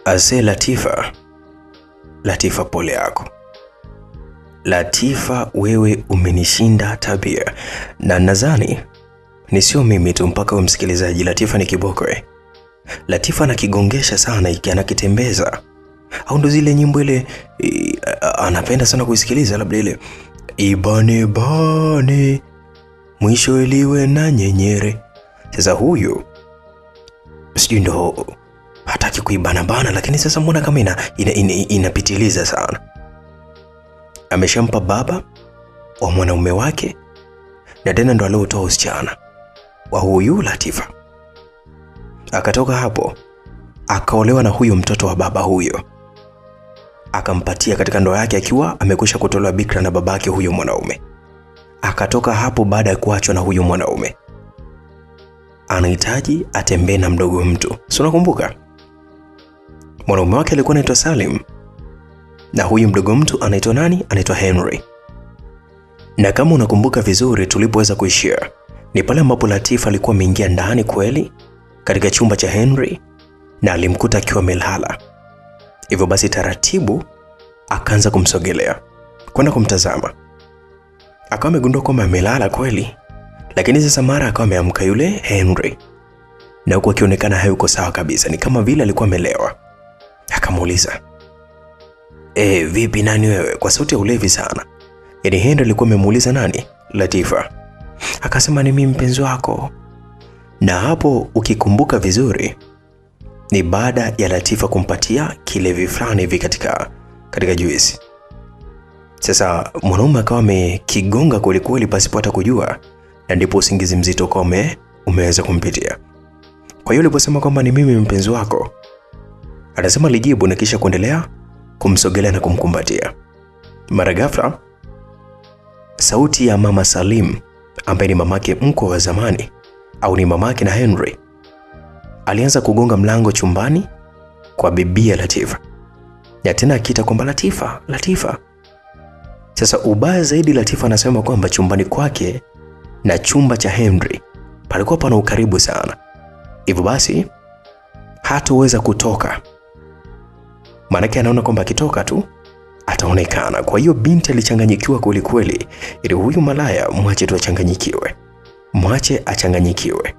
Ase Latifa. Latifa, pole yako. Latifa, wewe umenishinda tabia. Na nadhani ni sio mimi tu, mpaka wewe msikilizaji. Latifa ni kiboko Latifa anakigongesha sana iki anakitembeza. Au ndo zile nyimbo ile anapenda sana kuisikiliza, labda ile ibane bane mwisho iliwe na nyenyere. Sasa huyu sijui ndo hataki kuibana bana, lakini sasa mbona kama inapitiliza sana. Ameshampa baba wa mwanaume wake na tena ndo aliotoa usichana wa huyu Latifa. Akatoka hapo akaolewa na huyo mtoto wa baba huyo, akampatia katika ndoa yake akiwa amekwisha kutolewa bikra na babake huyo mwanaume. Akatoka hapo baada ya kuachwa na huyo mwanaume, anahitaji atembee na mdogo mtu. Si unakumbuka mwanaume wake alikuwa anaitwa Salim na huyu mdogo mtu anaitwa nani? Anaitwa Henry. Na kama unakumbuka vizuri, tulipoweza kuishia ni pale ambapo Latifa alikuwa ameingia ndani kweli katika chumba cha Henry na alimkuta akiwa amelala. Hivyo basi taratibu akaanza kumsogelea kwenda kumtazama. Akawa amegundua kwamba amelala kweli, lakini sasa mara akawa ameamka yule Henry, na huko akionekana hayuko sawa kabisa, ni kama vile alikuwa amelewa. Akamuuliza, vipi nani wewe? Kwa sauti ya ulevi sana. Yaani Henry alikuwa amemuuliza nani? Latifa. Akasema ni mimi mpenzi wako. Na hapo ukikumbuka vizuri ni baada ya Latifa kumpatia kilevi fulani hivi katika juisi. Sasa mwanaume akawa amekigonga kweli kweli pasipo hata kujua, na ndipo usingizi mzito kwa umeweza kumpitia. Kwa hiyo aliposema kwamba ni mimi mpenzi wako, anasema alijibu na kisha kuendelea kumsogelea na kumkumbatia. Mara ghafla sauti ya mama Salim, ambaye ni mamake mkwe wa zamani au ni mamake na Henry, alianza kugonga mlango chumbani kwa bibia Latifa. Na tena akiita kwamba Latifa, Latifa. Sasa ubaya zaidi, Latifa anasema kwamba chumbani kwake na chumba cha Henry palikuwa pana ukaribu sana. Hivyo basi hataweza kutoka. Maana anaona kwamba akitoka tu ataonekana. Kwa hiyo binti alichanganyikiwa kweli kweli, ili huyu malaya mwache tu achanganyikiwe. Mwache achanganyikiwe.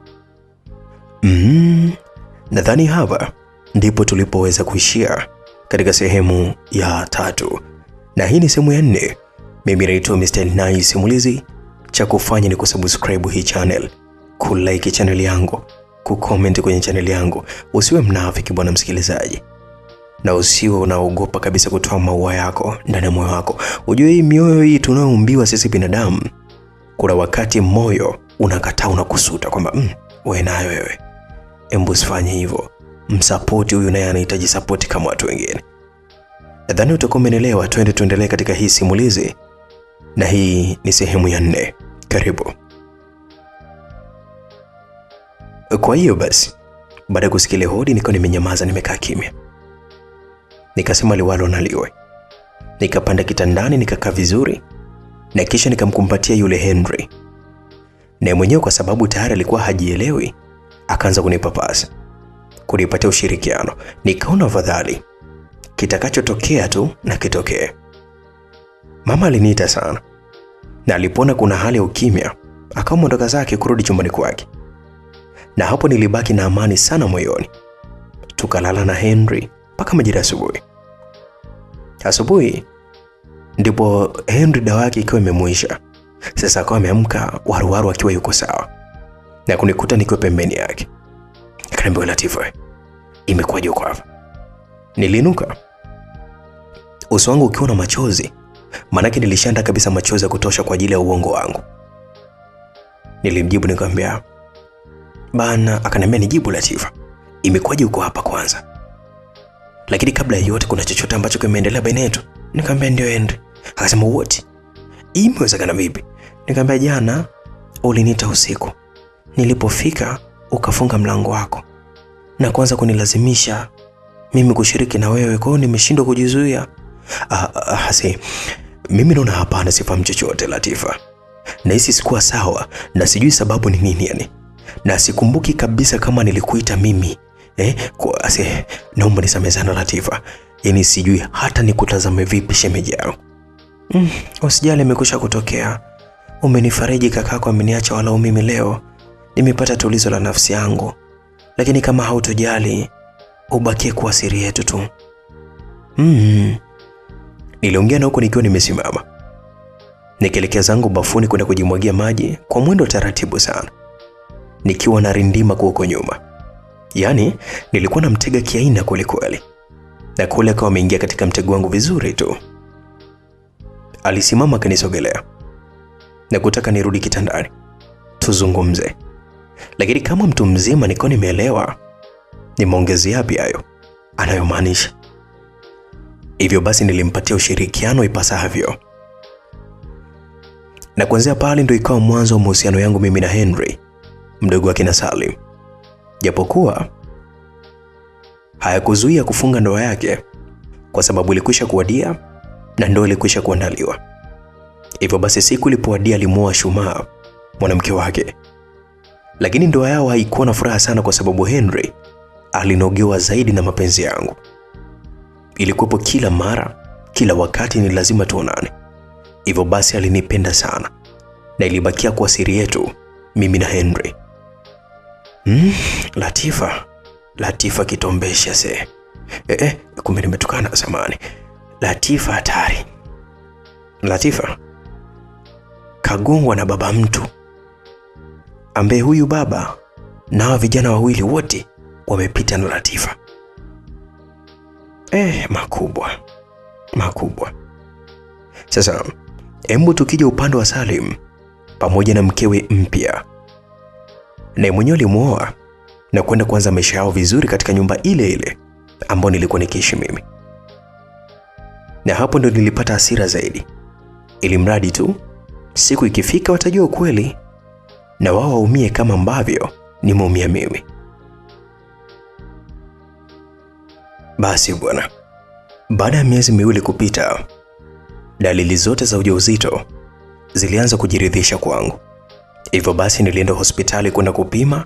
Nadhani hapa ndipo tulipoweza kuishia katika sehemu ya 3. Na hii ni sehemu ya 4. Mimi naitwa Mr. Nice Simulizi. Cha kufanya ni kusubscribe hii channel, kulike channel yangu, kucomment kwenye channel yangu. Usiwe mnafiki bwana msikilizaji, na usiwe unaogopa kabisa kutoa maua yako ndani ya moyo wako. Ujue hii mioyo hii tunayoumbiwa sisi binadamu, kuna wakati moyo unakataa, unakusuta kwamba wewe nayo wewe, embu usifanye hivyo. Msupport huyu, naye anahitaji support kama watu wengine. Nadhani utakuwa umeelewa. Tuendelee katika hii simulizi, na hii ni sehemu ya 4. Karibu. Kwa hiyo basi, baada ya kusikia hodi niko nimenyamaza, nimekaa kimya. Nikasema liwalo na liwe. Nikapanda kitandani nikakaa vizuri, na kisha nikamkumbatia yule Henry. Na mwenyewe kwa sababu tayari alikuwa hajielewi, akaanza kunipapasa, kunipatia ushirikiano. Nikaona afadhali kitakachotokea tu na kitokee. Mama aliniita sana, na alipona kuna hali ya ukimya, akaondoka zake kurudi chumbani kwake. Na hapo nilibaki na amani sana moyoni. Tukalala na Henry mpaka majira asubuhi. Asubuhi ndipo Henry dawa yake ikiwa imemuisha. Sasa akawa ameamka waruwaru akiwa yuko sawa, na kunikuta nikiwa pembeni yake. Akaniambia, Latifa, imekuwaje uko hapa? Nilinuka, uso wangu ukiwa na machozi, manake nilishanda kabisa machozi ya kutosha kwa ajili ya uongo wangu. Nilimjibu nikamwambia, bana. Akaniambia nijibu, Latifa, imekuwaje uko hapa kwanza? Lakini kabla ya yote kuna chochote ambacho kimeendelea baina yetu? Nikamwambia ndio Henry. Akasema what? Imewezekana vipi? Nikamwambia jana uliniita usiku. Nilipofika ukafunga mlango wako na kuanza kunilazimisha mimi kushiriki na wewe, kwa hiyo nimeshindwa kujizuia. Hasi, mimi naona hapana, sifahamu chochote Latifa. Na hisi sikuwa sawa na sijui sababu ni nini yani. Na sikumbuki kabisa kama nilikuita mimi Naomba nisamehe sana Latifa. Yaani sijui hata nikutazame vipi shemeji yangu. Usijali, imekwisha kutokea. Umenifariji kakako ameniacha wala mimi leo. Nimepata tulizo la nafsi yangu. Lakini kama hautojali, ubakie kuwa siri yetu tu. Niliongea na huko nikiwa nimesimama. Nikielekea zangu bafuni kwenda kujimwagia maji kwa mwendo taratibu sana. Nikiwa na rindima huko nyuma. Yaani nilikuwa na mtega kiaina kweli kweli. Na kule akawa ameingia katika mtego wangu vizuri tu. Alisimama akanisogelea na kutaka nirudi kitandani tuzungumze. Lakini kama mtu mzima niko nimeelewa ni maongezi yapi hayo anayomaanisha. Hivyo basi nilimpatia ushirikiano ipasavyo. Na kuanzia pale ndio ikawa mwanzo wa mahusiano yangu mimi na Henry, mdogo wake na Salim. Japokuwa hayakuzuia kufunga ndoa yake kwa sababu ilikwisha kuwadia na ndoa ilikwisha kuandaliwa. Hivyo basi siku ilipowadia alimuoa Shumaa, mwanamke wake. Lakini ndoa yao haikuwa na furaha sana kwa sababu Henry alinogewa zaidi na mapenzi yangu. Ilikuwepo kila mara, kila wakati ni lazima tuonane. Hivyo basi alinipenda sana na ilibakia kuwa siri yetu mimi na Henry. Latifa kitombesha se. Kumbe nimetukana samani. Latifa hatari. Latifa kagongwa na baba mtu ambaye huyu baba na vijana wawili wote wamepita na Latifa. Makubwa. Sasa hebu tukija upande wa Salim pamoja na mkewe mpya. Na mwenyewe alimuoa na kwenda kuanza maisha yao vizuri katika nyumba ile ile ambayo nilikuwa nikiishi mimi. Na hapo ndo nilipata hasira zaidi. Ili mradi tu siku ikifika watajua ukweli na wao waumie kama ambavyo nimeumia mimi. Basi bwana, baada ya miezi miwili kupita, dalili zote za ujauzito zilianza kujiridhisha kwangu. Hivyo basi nilienda hospitali kwenda kupima,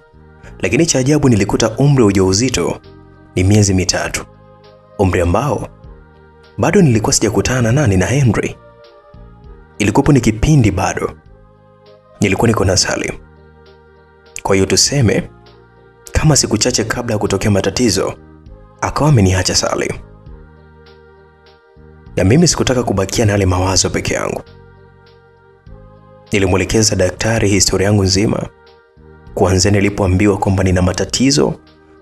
lakini cha ajabu nilikuta umri wa ujauzito ni miezi 3. Umri ambao bado nilikuwa sijakutana nani na Henry. Ilikuwa ni kipindi bado nilikuwa niko na Salim. Kwa hiyo tuseme kama siku chache kabla ya kutokea matatizo akawa ameniacha Salim. Na mimi sikutaka kubakia na yale mawazo peke yangu. Nilimwelekeza daktari historia yangu nzima, kuanzia nilipoambiwa kwamba nina matatizo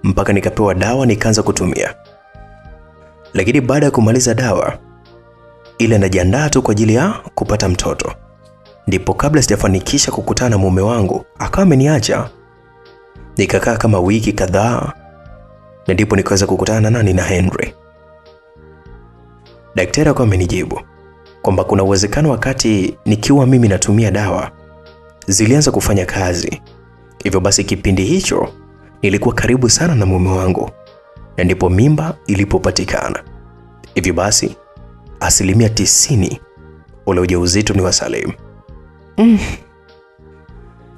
mpaka nikapewa dawa nikaanza kutumia. Lakini baada ya kumaliza dawa ile najiandaa tu kwa ajili ya kupata mtoto, ndipo kabla sijafanikisha kukutana na mume wangu akawa ameniacha. Nikakaa kama wiki kadhaa na ndipo nikaweza kukutana nani na Henry. Daktari akawa amenijibu kwamba kuna uwezekano wakati nikiwa mimi natumia dawa zilianza kufanya kazi. Hivyo basi kipindi hicho nilikuwa karibu sana na mume wangu na ndipo mimba ilipopatikana. Hivyo basi 90% ule ujauzito ni wa Salim.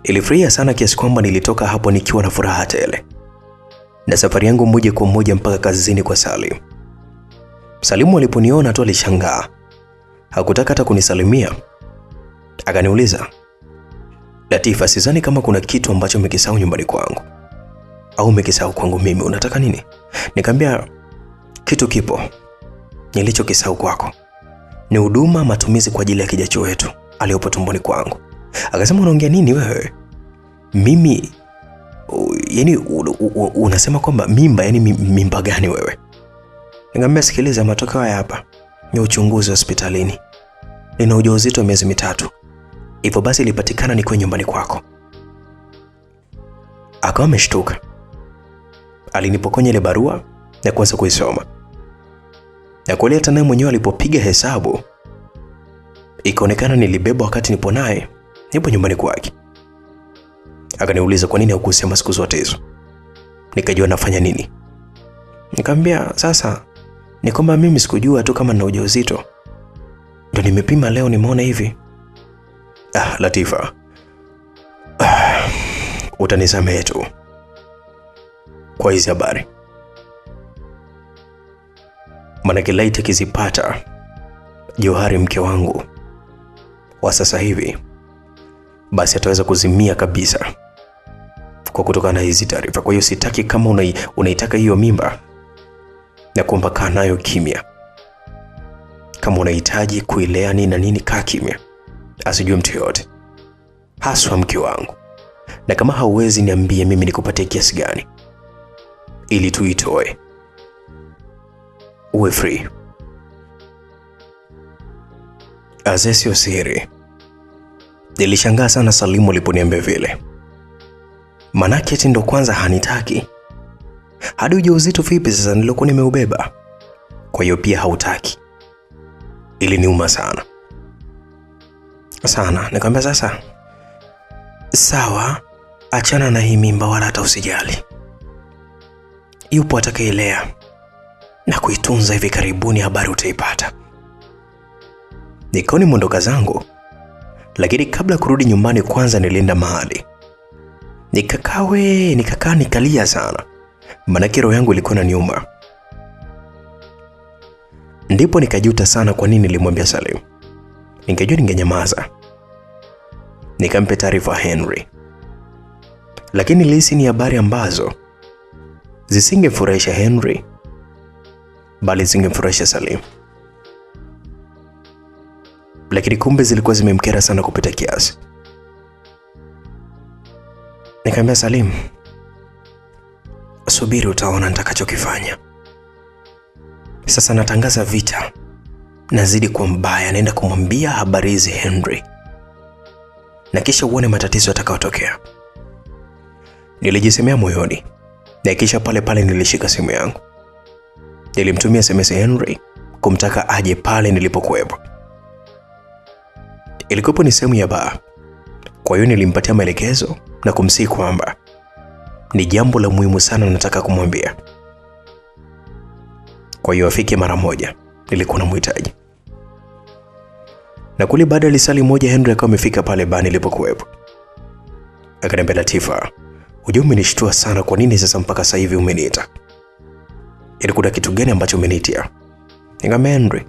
Ilifurahia sana kiasi kwamba nilitoka hapo nikiwa na furaha tele. Na safari yangu moja kwa moja mpaka kazini kwa Salim. Salimu aliponiona tu alishangaa. Hakutaka hata kunisalimia. Akaniuliza, Latifa, sidhani kama kuna kitu ambacho umekisahau nyumbani kwangu au umekisahau kwangu mimi, unataka nini? Nikamwambia kitu kipo. Nilichokisahau kwako ni huduma matumizi kwa ajili ya kijacho wetu aliyopo tumboni kwangu. Akasema, unaongea nini wewe? Mimi yani unasema kwamba mimba, yani mimba gani wewe? Nikamwambia sikiliza, matokeo haya hapa ni uchunguzi hospitalini. Nina ujauzito wa miezi 3. Hivyo basi ilipatikana niko nyumbani kwako. Akawa ameshtuka. Alinipokonya ile barua na kuanza kuisoma. Na kweli hata naye mwenyewe alipopiga hesabu ikaonekana nilibeba wakati nipo naye nipo nyumbani kwake. Akaniuliza kwa nini hukusema siku zote hizo? Nikajua nafanya nini. Nikamwambia sasa ni kwamba mimi sikujua tu kama nina ujauzito. Ndio nimepima leo nimeona hivi. Latifa. Utanisamehe tu kwa hizi habari. Manake laiti akizipata Johari mke wangu wa sasa hivi, basi ataweza kuzimia kabisa kwa kutokana na hizi taarifa. Kwa hiyo sitaki, kama unaitaka hiyo mimba, na kuomba kaa nayo kimya. Kama unahitaji kuilea nini na nini, kaa kimya, asijue mtu yote, haswa mke wangu. Na kama hauwezi, niambie mimi nikupatie kiasi gani ili tuitoe, uwe free. Sio siri, nilishangaa sana Salimu aliponiambia vile. Manake eti ndo kwanza hanitaki. Hadi ujauzito vipi sasa nilokuwa nimeubeba? Kwa hiyo pia hautaki. Ili niuma sana sana. Nikamwambia sasa, sawa, achana na hii mimba wala hata usijali. Yupo atakayeilea na kuitunza, hivi karibuni habari utaipata. Nikaoni mondoka zangu, lakini kabla kurudi nyumbani kwanza nilienda mahali. Nikakaa nikalia sana. Manake roho yangu ilikuwa inaniuma. Ndipo nikajuta sana kwa nini nilimwambia Salim. Ningejua ningenyamaza. Nikampa taarifa Henry. Lakini lisi ni habari ambazo zisingemfurahisha Henry, bali zingemfurahisha Salim. Lakini kumbe zilikuwa zimemkera sana kupita kiasi. Nikamwambia Salim, subiri utaona nitakachokifanya. Sasa natangaza vita, nazidi kuwa mbaya, naenda kumwambia habari hizi Henry, na kisha uone matatizo yatakayotokea. Nilijisemea moyoni, na kisha pale nilishika simu yangu. Nilimtumia SMS Henry kumtaka aje pale nilipokuwepo. Ilikuwa ni sehemu ya baa. Kwa hiyo nilimpatia maelekezo na kumsihi kwamba ni jambo la muhimu sana nataka kumwambia. Kwa hiyo afike mara moja, nilikuwa namhitaji. Na kule baada ya lisali moja Henry akawa amefika pale baa nilipokuwepo. Akaniambia, Latifa, ujue umenishtua sana, kwa nini sasa mpaka sasa hivi umeniita? Ili kuna kitu gani ambacho umenitia? Nikamwambia, Henry,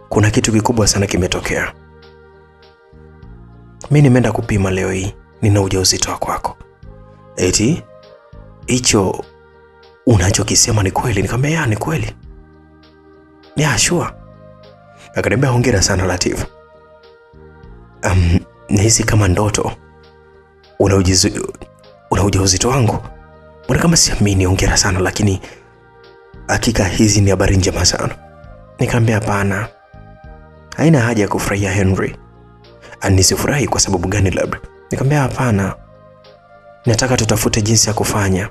kuna kitu kikubwa sana kimetokea. Mimi nimeenda kupima leo hii, nina ujauzito wa kwako. Eti hicho unachokisema ni kweli? Nikamwambia, ni kweli. Ya, sure. Akaniambia, hongera sana Latifa. Nahisi kama ndoto. Una ujauzito wangu? Mbona kama siamini, hongera sana, lakini hakika hizi ni habari njema sana. Nikamwambia, hapana, haina haja ya kufurahia Henry. Anisifurahi kwa sababu gani labda? Nikamwambia, hapana, nataka tutafute jinsi ya kufanya.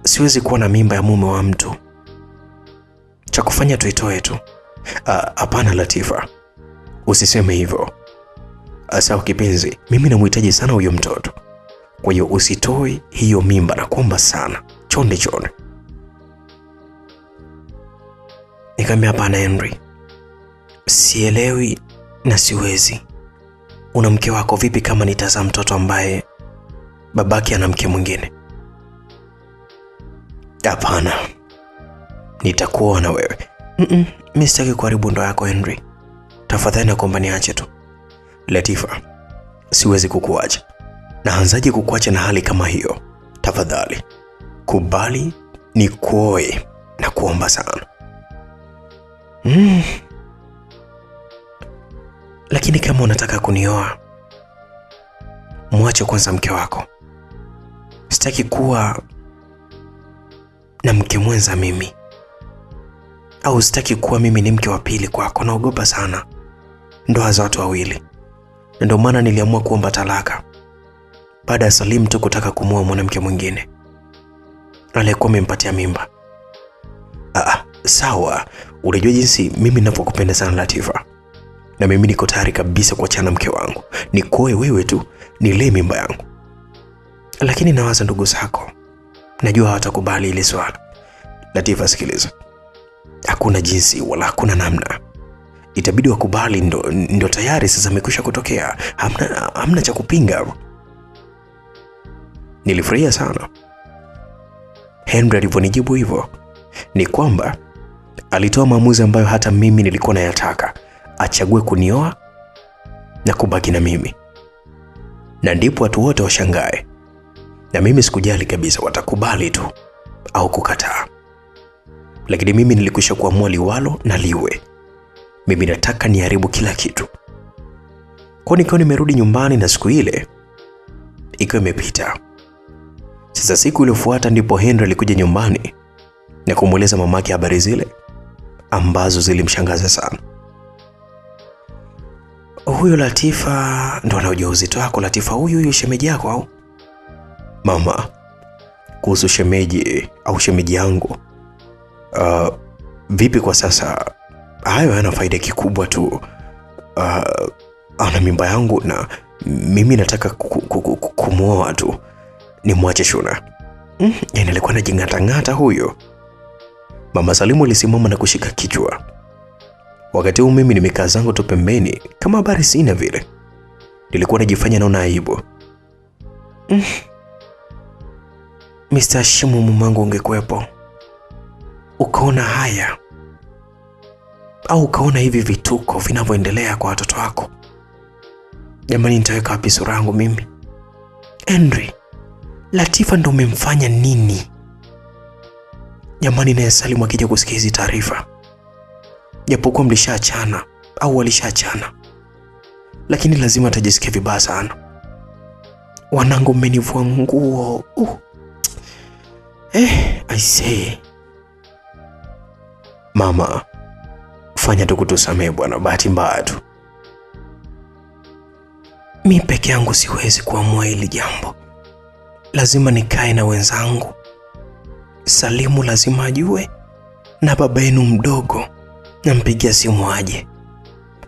Siwezi kuwa na mimba ya mume wa mtu. Cha kufanya tuitoe tu. Hapana Latifa, usiseme hivyo. Sawa kipenzi, mimi namhitaji sana huyo mtoto. Kwa hiyo usitoe hiyo mimba, na kuomba sana. Chonde. Nikamwambia, hapana Henry, sielewi na siwezi. Una mke wako, vipi kama nitazaa mtoto ambaye babake ana mke mwingine? Hapana, nitakuwa na wewe. Mimi sitaki kuharibu ndoa yako Henry. Tafadhali nakuomba niache tu. Latifa, siwezi kukuacha. Naanzaje kukuacha na hali kama hiyo? Tafadhali kubali nikuoe, na kuomba sana. Lakini kama unataka kunioa, mwache kwanza mke wako. Sitaki kuwa na mke mwenza mimi, au sitaki kuwa mimi ni mke wa pili kwako. Naogopa sana ndoa za watu wawili. Ndio maana niliamua kuomba talaka baada ya Salim tu kutaka kumuoa mwanamke mwingine aliyekuwa amempatia mimba. Sawa, unajua jinsi mimi ninapokupenda sana Latifa, na mimi niko tayari kabisa kuachana mke wangu, nikoe wewe tu, nilee mimba yangu. Lakini nawaza ndugu zako, najua hawatakubali ile swala. Latifa, sikiliza, hakuna jinsi wala hakuna namna. Itabidi wakubali, ndo tayari sasa imekwisha kutokea. Hamna cha kupinga. Nilifurahia sana Henry alivyonijibu hivyo. Ni kwamba alitoa maamuzi ambayo hata mimi nilikuwa nayataka, achague kunioa na kubaki na mimi. Na ndipo watu wote washangae. Na mimi sikujali kabisa watakubali tu au kukataa. Lakini mimi nilikwisha kuamua liwalo na liwe. Mimi nataka niharibu kila kitu. Kwa nikawa nimerudi nyumbani na siku ile ikawa imepita. Sasa siku iliyofuata ndipo Henry alikuja nyumbani na kumueleza mamake habari zile ambazo zilimshangaza sana. Huyo Latifa ndo ana ujauzito wako? Latifa huyu shemeji yako au? Mama, kuhusu shemeji au shemeji yangu, vipi kwa sasa? Hayo yana faida kikubwa tu. Ana mimba yangu na mimi nataka kumuoa tu. Nimwache Shuna. Yani alikuwa anajingata huyo. Mama Salimu alisimama na kushika kichwa. Wakati huu mimi nimekaa zangu tu pembeni kama habari sina vile. Nilikuwa najifanya naona aibu. Mr. Shimu, mumangu ungekuepo, ukaona haya au ukaona hivi vituko vinavyoendelea kwa watoto wako, jamani, nitaweka wapi sura yangu mimi? Henry, Latifa ndo umemfanya nini? Jamani, naye Salimu akija kusikia hizi taarifa, japokuwa mlishaachana au walishaachana, lakini lazima atajisikia vibaya sana. Wanangu, mmenivua nguo. I say. Mama, fanya tu kutusamee bwana, bahati mbaya tu. Mimi peke yangu siwezi kuamua hili jambo. Lazima nikae na wenzangu. Salimu lazima ajue, na baba yenu mdogo nampigia simu aje.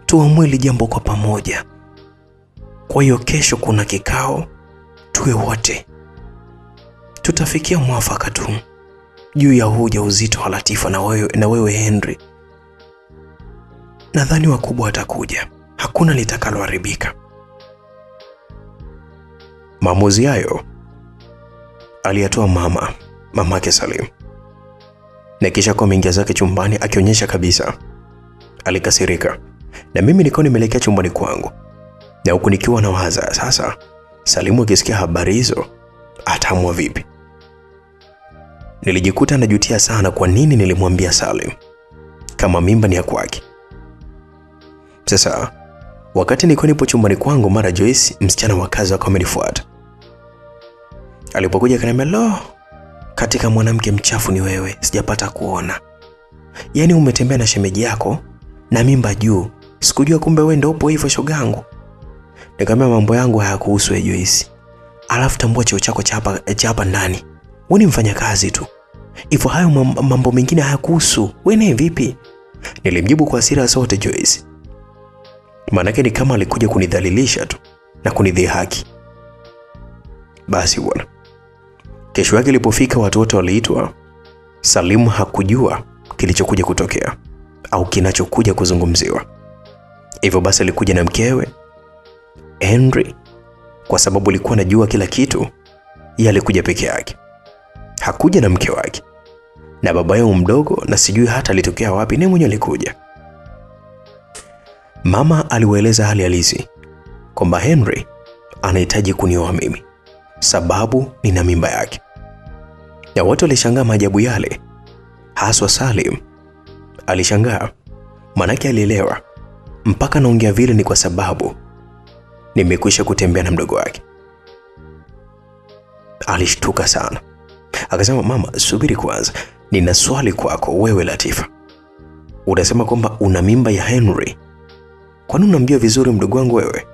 Tuamue hili jambo kwa pamoja. Kwa hiyo kesho kuna kikao, tuwe wote. Tutafikia mwafaka tu juu ya ujauzito wa Latifa na wewe Henry. Nadhani wakubwa watakuja. Hakuna litakaloharibika. Maamuzi hayo aliyatoa mamake Salim. Na kisha kwa mingia zake chumbani akionyesha kabisa alikasirika. Na mimi nilikuwa nimeelekea chumbani kwangu. Na huku nikiwa na waza sasa Salimu akisikia habari hizo ataamua vipi? Nilijikuta najutia sana kwa nini nilimwambia Salim kama mimba ni ya kwake. Sasa wakati nipo chumbani kwangu, mara Joyce, msichana wa kazi, akanifuata. Alipokuja akaniambia, "Lo, katika mwanamke mchafu ni wewe, sijapata kuona. Yaani umetembea na shemeji yako na mimba juu. Sikujua kumbe wewe ndio upo hivyo shogangu." Nikamwambia, "Mambo yangu hayakuhusu wewe Joyce. Alafu tambua cheo chako cha hapa ndani. Wewe ni mfanyakazi tu. Hivyo hayo mambo mengine hayakuhusu. Wewe ni vipi?" Nilimjibu kwa hasira zote Joyce. Maanake ni kama alikuja kunidhalilisha tu na kunidhihaki. Basi bwana. Kesho yake ilipofika watu wote waliitwa. Salimu hakujua kilichokuja kutokea au kinachokuja kuzungumziwa. Hivyo basi alikuja na mkewe Henry, kwa sababu alikuwa anajua kila kitu. Yeye alikuja peke yake. Hakuja na mke wake. Na baba yao mdogo, na sijui hata alitokea wapi, naye mwenyewe alikuja. Mama aliwaeleza hali halisi kwamba Henry anahitaji kunioa mimi sababu nina mimba yake. Na watu walishangaa maajabu yale. Haswa Salim alishangaa, manake alielewa mpaka naongea vile ni kwa sababu nimekwisha kutembea na mdogo wake. Alishtuka sana. Akasema, "Mama, subiri kwanza. Nina swali kwako wewe Latifa. Unasema kwamba una mimba ya Henry. Kwani unamjua vizuri mdogo wangu wewe?"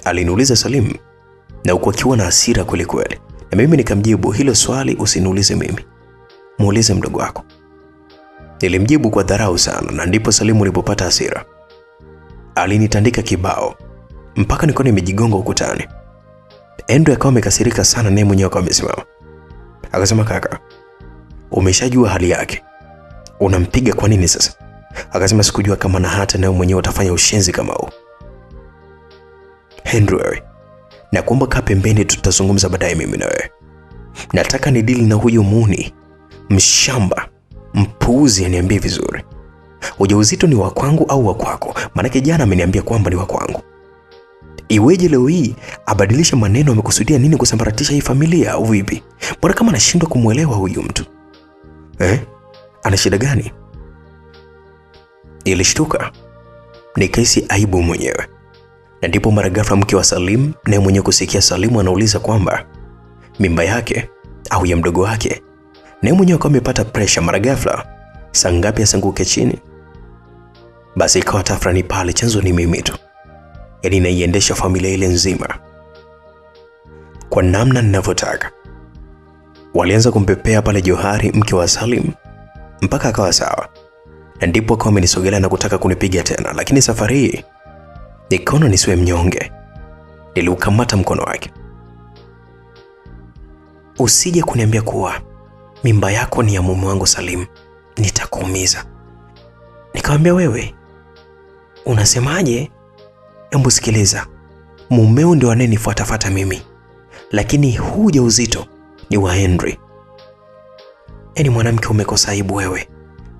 Aliniuliza Salim, na huku akiwa na hasira kweli kweli. Na mimi nikamjibu, "Hilo swali usiniulize mimi. Muulize mdogo wako." Nilimjibu kwa dharau sana, na ndipo Salim alipopata hasira. Alinitandika kibao mpaka nilikuwa nimejigonga ukutani. Henry akawa amekasirika sana, naye mwenyewe akawa amesimama. Akasema, "Kaka, umeshajua hali yake. Unampiga kwa nini sasa?" Akasema, "Sikujua kama na hata nawe mwenyewe utafanya ushenzi kama huo." "Henry wewe, na kuomba kaa pembeni, tutazungumza baadaye mimi na wewe. Nataka ni deal na huyu muni mshamba Mpuuzi, aniambie vizuri. Ujauzito ni wa kwangu au wa kwako? Maana jana ameniambia kwamba ni wa kwangu. Iweje leo hii abadilisha maneno? Amekusudia nini? Kusambaratisha hii familia au vipi? Mbona kama anashindwa kumuelewa huyu mtu? Ana shida gani? Ilishtuka, nikaisi aibu mwenyewe. Na ndipo mara ghafla mke wa Salim naye mwenyewe kusikia Salimu anauliza kwamba mimba yake au ya mdogo wake. Naye mwenyewe akawa amepata pressure mara ghafla. Saa ngapi asanguke chini? Basi ikawa tafrani pale, chanzo ni mimi tu. Yaani naiendesha familia ile nzima kwa namna ninavyotaka. Walianza kumpepea pale Johari, mke wa Salim, mpaka akawa sawa. Na ndipo akawa amenisogelea na kutaka kunipiga tena, lakini safari hii nikaona nisiwe mnyonge. Niliukamata mkono wake. Usije kuniambia kuwa mimba yako ni ya mume wangu Salim, nitakuumiza. Nikamwambia, wewe unasemaje? Hebu sikiliza, mumeo ndio anayenifuatafuata mimi, lakini huu ujauzito ni wa Henry. Yaani mwanamke, umekosa aibu wewe.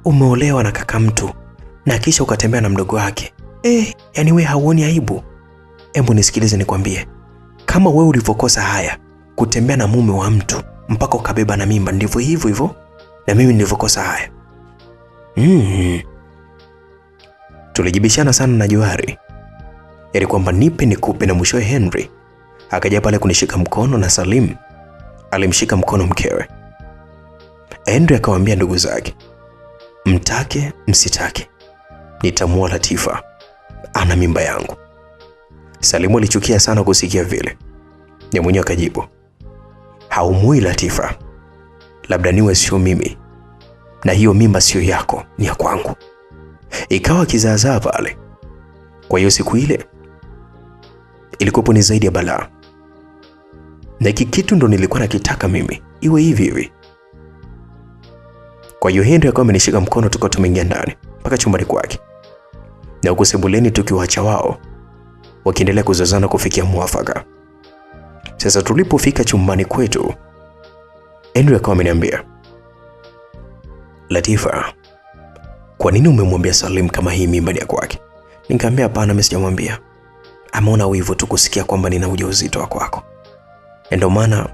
Umeolewa na kaka mtu na kisha ukatembea na mdogo wake. Yaani wewe hauoni aibu? Hebu nisikilize nikwambie, kama wewe ulivyokosa haya kutembea na mume wa mtu mpaka ukabeba na mimba, ndivyo hivyo na mimi nilivyokosa haya. Tulijibishana sana na Johari, yaani kwamba nipe nikupe, na mwishowe Henry akaja pale kunishika mkono na Salim alimshika mkono mkewe. Henry akawaambia ndugu zake, mtake msitake nitamua Latifa, ana mimba yangu. Salimu alichukia sana kusikia vile. Ni mwenyewe akajibu, haumui Latifa, labda niwe sio mimi, na hiyo mimba sio yako, ni ya kwangu. Ikawa kizaazaa pale. Kwa hiyo siku ile ilikuwa ni zaidi ya balaa. Na hiki kitu ndo nilikuwa nakitaka mimi, iwe hivi. Kwa hiyo Henry akawa amenishika mkono, tuko tumeingia ndani mpaka chumbani kwake. Na huko sebuleni tukiwaacha wao wakiendelea kuzozana kufikia mwafaka. Sasa tulipofika chumbani kwetu, Henry akawa ameniambia, Latifa, kwa nini umemwambia Salim kama hii mimba ni ya kwake? Nikamwambia hapana, mimi sijamwambia. Ameona wivu tu kusikia kwamba nina ujauzito wa kwako. Ndio maana,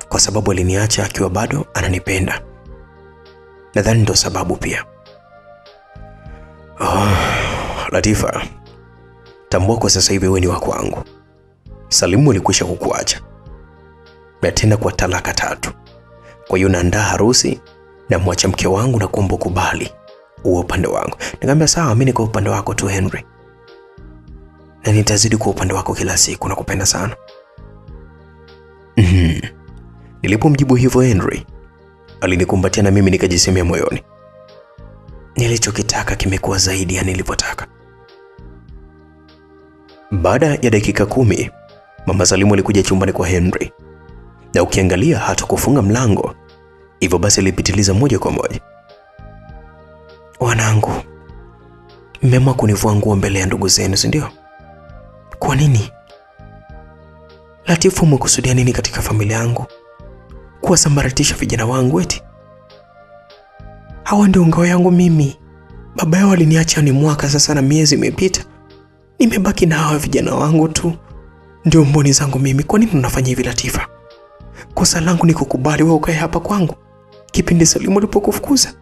kwa sababu aliniacha akiwa bado ananipenda. Nadhani ndo sababu pia. Latifa, tambua kwa sasa hivi wewe ni wa kwangu. Salimu alikwisha kukuacha, na tena kwa talaka 3. Kwa hiyo naandaa harusi na mwacha mke wangu na kuomba kubali uwe upande wangu. Nikamwambia sawa, mimi niko upande wako tu Henry, na nitazidi kwa upande wako kila siku, nakupenda sana. Nilipomjibu hivyo Henry alinikumbatia na mimi nikajisemea moyoni, nilichokitaka kimekuwa zaidi ya nilivyotaka. Baada ya dakika 10, mama Salimu alikuja chumbani kwa Henry, na ukiangalia hata kufunga mlango. Hivyo basi alipitiliza moja kwa moja, wanangu, mmeamua kunivua nguo mbele ya ndugu zenu, si ndio? Kwa nini? Latifu, umekusudia nini katika familia yangu? Kuwasambaratisha vijana wangu eti? Hawa ndio ngao yangu mimi. Baba yao aliniacha ni mwaka sasa na miezi imepita. Nimebaki na hawa vijana wangu tu, ndio mboni zangu mimi. Kwa nini unafanya hivi Latifa? Kosa langu ni kukubali wewe ukae hapa kwangu kipindi Salimu alipokufukuza.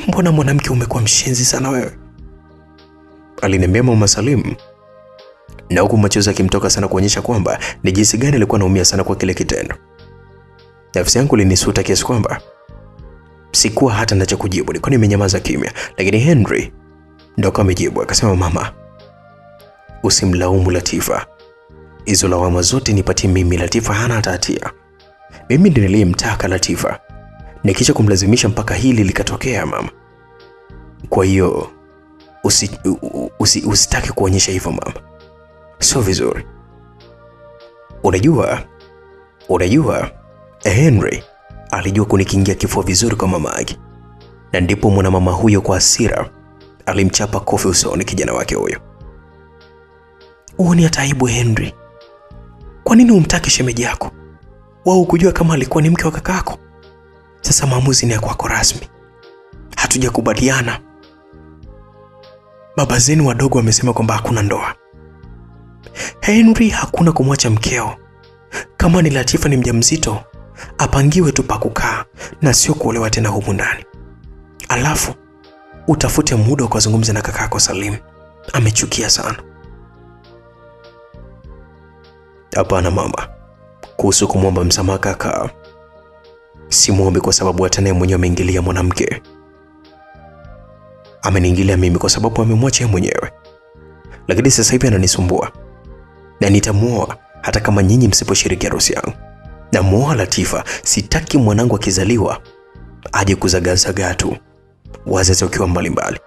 Mbona mwanamke umekuwa mshenzi sana wewe? Aliniambia mama Salim, na huku machozi yakimtoka sana kuonyesha kwamba ni jinsi gani alikuwa anaumia sana kwa kile kitendo. Nafsi yangu ilinisuta kiasi kwamba sikuwa hata na cha kujibu, nilikuwa nimenyamaza kimya. Lakini Henry ndo akajibu akasema, mama, usimlaumu Latifa. Hizo lawama zote nipatie mimi. Latifa hana hata hatia. Mimi ndiye nilimtaka Latifa, nikisha kumlazimisha mpaka hili likatokea mama. Kwa hiyo usitaki kuonyesha hivyo mama, sio vizuri. Unajua Henry alijua kunikingia kifua vizuri kwa mama yake, na ndipo mwana mama huyo kwa hasira alimchapa kofi usoni kijana wake huyo. Uoni hata aibu Henry? Kwa nini umtake shemeji yako? Wao kujua kama alikuwa ni mke wa kakako? Sasa maamuzi ni ya kwako rasmi. hatujakubaliana. Baba zenu wadogo wamesema kwamba hakuna ndoa. Henry hakuna kumwacha mkeo. Kama ni Latifa ni mjamzito, apangiwe tu pa kukaa na sio kuolewa tena humu ndani. Alafu utafute muda wa kuzungumza na kakako Salim. Amechukia sana. Hapana mama. Kuhusu kumwomba msamaha kaka, simuombe kwa sababu hata naye mwenyewe ameingilia mwanamke. Ameniingilia mimi kwa sababu amemwacha yeye mwenyewe. Lakini sasa hivi ananisumbua. Na nitamuoa hata kama nyinyi msiposhiriki harusi yangu. Na muoa Latifa, sitaki mwanangu akizaliwa aje kuzagazaga tu wazazi wakiwa mbalimbali.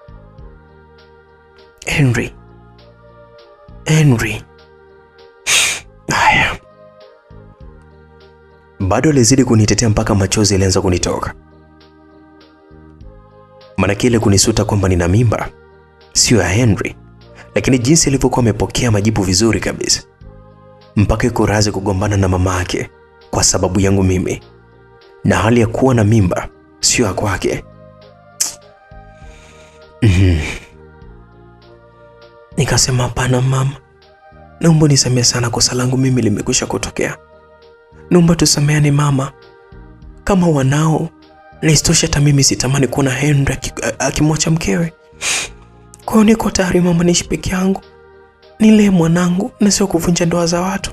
Henry. Haya. Bado alizidi kunitetea mpaka machozi yalianza kunitoka. Maana kile kunisuta kwamba nina mimba sio ya Henry, lakini jinsi alivyokuwa amepokea majibu vizuri kabisa. Mpaka yuko radhi kugombana na mama yake kwa sababu yangu mimi. Na hali ya kuwa na mimba sio ya kwake. Nikasema hapana mama. Naomba nisamehe sana, kosa langu mimi limekwisha kutokea. Naomba tusameane mama. Kama wanao, na isitoshe hata mimi sitamani kuona Henry akimwacha mkewe. Kwa hiyo niko tayari mama, niishi peke yangu, nilee mwanangu na sio kuvunja ndoa za watu.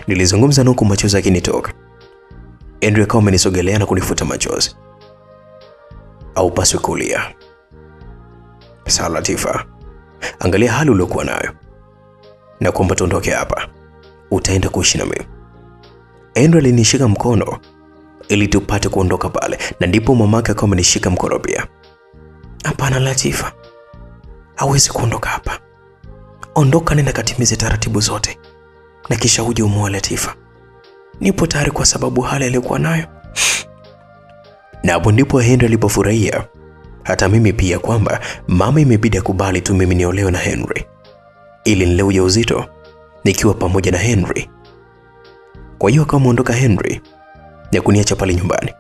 Nilizungumza na huku machozi yakinitoka. Henry akawa amenisogelea na kunifuta machozi. Au paswi kulia. Sawa Latifa, angalia hali uliokuwa nayo. Na kuomba tuondoke hapa. Utaenda kuishi na mimi. Henry alinishika mkono ili tupate kuondoka pale, na ndipo mamake akawa amenishika mkono pia. Hapana Latifa, hawezi kuondoka hapa. Ondoka, nenda katimize taratibu zote na kisha uje umuoe Latifa. Nipo tayari kwa sababu hali aliyokuwa nayo. Na hapo ndipo Henry alipofurahia hata mimi pia kwamba mama imebidi akubali tu mimi niolewe na Henry ili nile ujauzito nikiwa pamoja na Henry. Kwa hiyo akaondoka Henry na kuniacha pale nyumbani.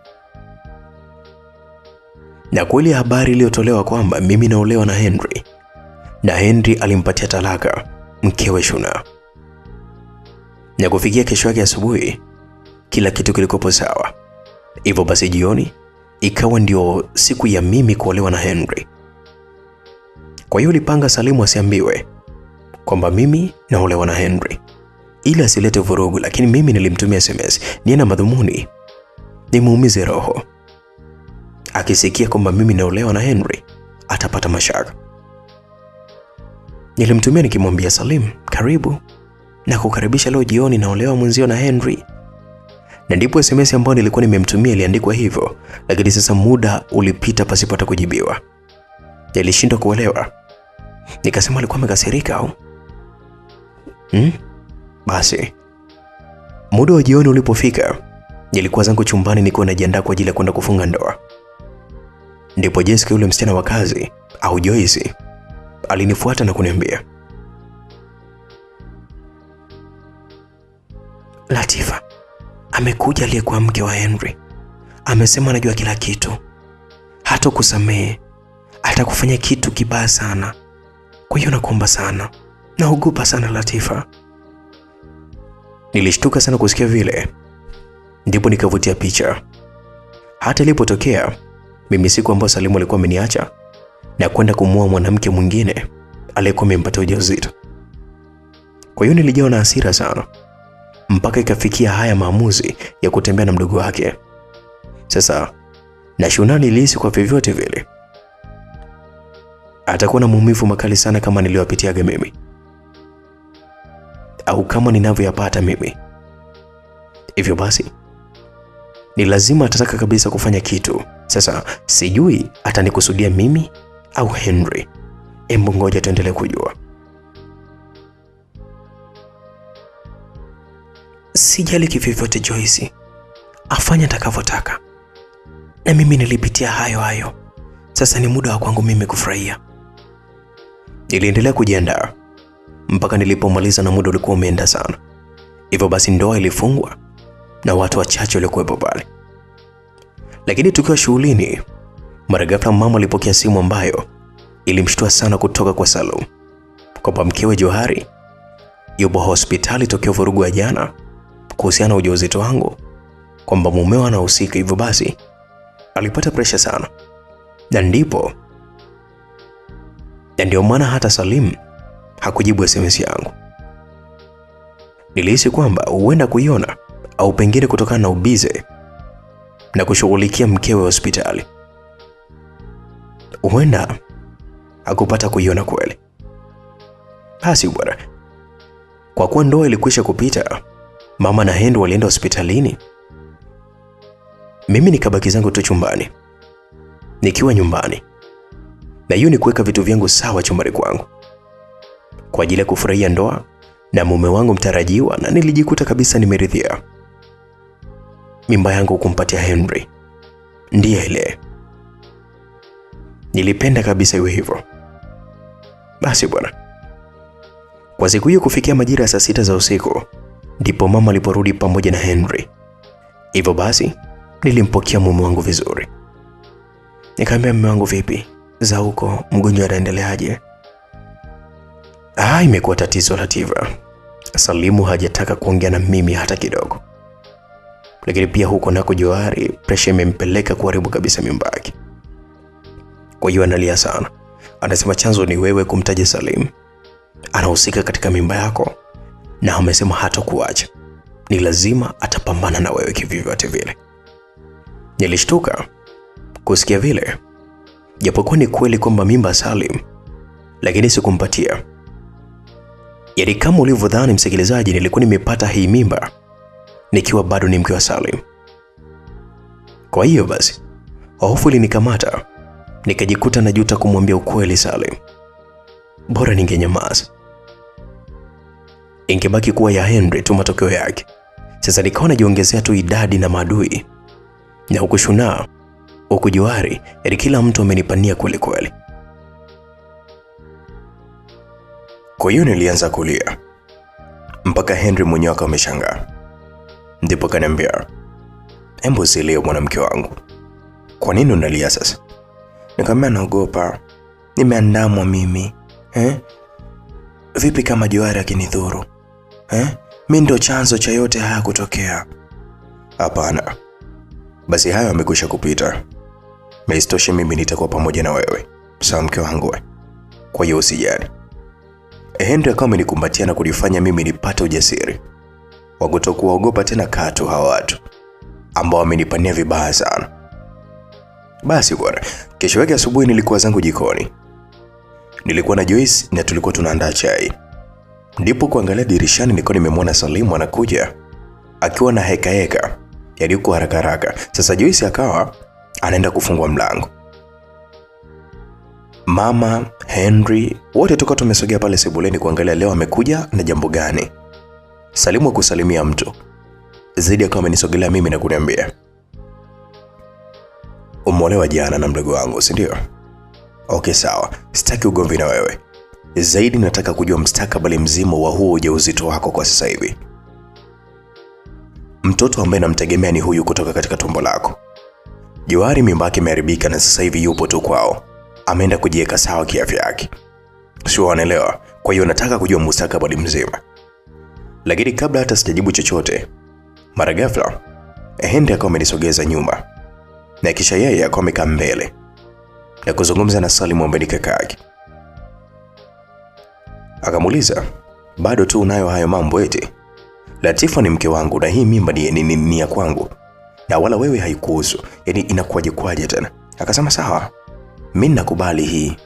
Na kweli habari iliyotolewa kwamba mimi naolewa na Henry, na Henry alimpatia talaka mkewe Shuna. Na kufikia kesho yake asubuhi, kila kitu kilikuwa sawa. Hivyo basi jioni ikawa ndio siku ya mimi kuolewa na Henry. Kwa hiyo nilipanga Salimu asiambiwe kwamba mimi naolewa na Henry, ili asilete vurugu, lakini mimi nilimtumia SMS niena madhumuni nimuumize roho. Akisikia kwamba mimi naolewa na Henry atapata mashaka. Nilimtumia nikimwambia Salim, karibu na kukaribisha leo jioni naolewa mwenzio na Henry. Na ndipo SMS ambayo nilikuwa nimemtumia iliandikwa hivyo, lakini sasa muda ulipita pasipota kujibiwa. Nilishindwa kuelewa. Nikasema alikuwa amekasirika au? Basi muda wa jioni ulipofika, nilikuwa zangu chumbani nikiwa najiandaa kwa ajili ya kwenda kufunga ndoa. Ndipo Jessica, yule msichana wa kazi au Joyce, alinifuata na kuniambia, Latifa, amekuja aliyekuwa mke wa Henry. Amesema anajua kila kitu. Hata kusamehe, atakufanya kitu kibaya sana. Kwa hiyo nakuomba sana. Naogopa sana Latifa. Nilishtuka sana kusikia vile. Ndipo nikavutia picha. Hata ilipotokea mimi siku ambayo Salimu alikuwa ameniacha na kwenda kumuoa mwanamke mwingine aliyekuwa amempata ujauzito. Kwa hiyo nilijawa na hasira sana, mpaka ikafikia haya maamuzi ya kutembea na mdogo wake. Sasa na Shuna nilihisi kwa vyovyote vile atakuwa na maumivu makali sana kama niliyopitiaga mimi, au kama ninavyoyapata mimi. Hivyo basi ni lazima atataka kabisa kufanya kitu. Sasa sijui atanikusudia mimi au Henry. Embu ngoja tuendelee kujua. Sijali kivyovyote Joyce, afanye atakavyotaka. Na mimi nilipitia hayo. Sasa ni muda wa kwangu mimi kufurahia. Niliendelea kujiandaa mpaka nilipomaliza na muda ulikuwa umeenda sana. Hivyo basi ndoa ilifungwa na watu wachache waliokuwepo pale. Lakini tukiwa shughulini, Mara ghafla mama alipokea simu ambayo ilimshtua sana kutoka kwa Salum, kwamba mkewe Johari yupo hospitali tokea vurugu ya jana kuhusiana na ujauzito wangu, kwamba mumeo anahusika. Hivyo basi alipata pressure sana, na ndio maana hata Salim hakujibu SMS yangu. Nilihisi kwamba huenda kuiona au pengine kutokana na ubize na kushughulikia mkewe hospitali, huenda hakupata kuiona kweli. Basi bwana, kwa kuwa ndoa ilikwisha kupita, mama na Henry walienda hospitalini, mimi nikabaki zangu tu chumbani. Nikiwa nyumbani, na hiyo ni kuweka vitu vyangu sawa chumbani kwangu kwa ajili ya kufurahia ndoa na mume wangu mtarajiwa, na nilijikuta kabisa nimeridhia. Mimba yangu kumpatia Henry ndiye ile. Nilipenda kabisa iwe hivyo. Basi bwana, kwa siku hiyo kufikia majira ya saa 6 za usiku ndipo mama aliporudi pamoja na Henry. Hivyo basi nilimpokea mume wangu vizuri. Nikamwambia, mume wangu vipi? Za huko mgonjwa anaendeleaje? Imekuwa tatizo Latifa. Salimu hajataka kuongea na mimi hata kidogo. Lakini pia huko nako Johari pressure imempeleka kuharibu kabisa mimba yake. Kwa hiyo analia sana. Anasema chanzo ni wewe kumtaja Salim. Anahusika katika mimba yako na amesema hata kuacha. Ni lazima atapambana na wewe kivyovyote vile. Nilishtuka kusikia vile. Japokuwa ni kweli kwamba mimba Salim, lakini sikumpatia. Yaani kama ulivyodhani msikilizaji, nilikuwa nimepata hii mimba nikiwa bado ni mke wa Salim. Kwa hiyo basi hofu ilinikamata, nikajikuta najuta kumwambia ukweli Salim. Bora ningenyamaza, ingebaki kuwa ya Henry tu matokeo yake. Sasa nikaona jiongezea tu idadi na maadui, na huku Shuna, huku Johari, yaani kila mtu amenipania kweli kweli. Kwa hiyo nilianza kulia mpaka Henry mwenyewe akamshangaa. Ndipo kaniambia, "Embo usilie mwanamke wangu. Kwa nini unalia sasa?" Nikamwambia, "Naogopa. Nimeandamwa mimi. Vipi kama Johari akinidhuru? Mimi ndo chanzo cha yote haya kutokea." "Hapana. Basi hayo yamekwisha kupita. Isitoshe mimi nitakuwa pamoja na wewe. Sawa mke wangu. Kwa hiyo usijali." Henry kama amenikumbatia na kunifanya mimi nipate ujasiri wa kutokuogopa tena katu hawa watu ambao wamenipania vibaya sana. Basi bwana, kesho yake asubuhi nilikuwa zangu jikoni. Nilikuwa na Joyce na tulikuwa tunaandaa chai. Ndipo kuangalia dirishani nilikuwa nimemwona Salimu anakuja akiwa na heka, yaani yuko haraka. Sasa Joyce akawa anaenda kufungua mlango. Mama, Henry, wote tuko tumesogea pale sebuleni kuangalia leo amekuja na jambo gani. Salimu kusalimia mtu. Zaidi akawa amenisogelea mimi na kuniambia, "Umeolewa jana na mdogo wangu, si ndio? Okay sawa, sitaki ugomvi na wewe. Zaidi nataka kujua mstakabali mzima wa huo ujauzito wako kwa sasa hivi. Mtoto ambaye namtegemea ni huyu kutoka katika tumbo lako. Johari mimba yake imeharibika na sasa hivi yupo tu kwao. Ameenda kujiweka sawa kiafya yake. Sio, wanaelewa? Kwa hiyo nataka kujua mustakabali mzima." Lakini kabla hata sijajibu chochote, mara ghafla Henry akawa amenisogeza nyuma, na kisha yeye akawa amekaa mbele na kuzungumza na Salim ambaye ni kaka yake. Akamuuliza, "Bado tu unayo hayo mambo eti? Latifa ni mke wangu na hii mimba ni ya kwangu, na wala wewe haikuhusu. Yaani inakuwaje tena?" Akasema, "Sawa, mimi nakubali hii.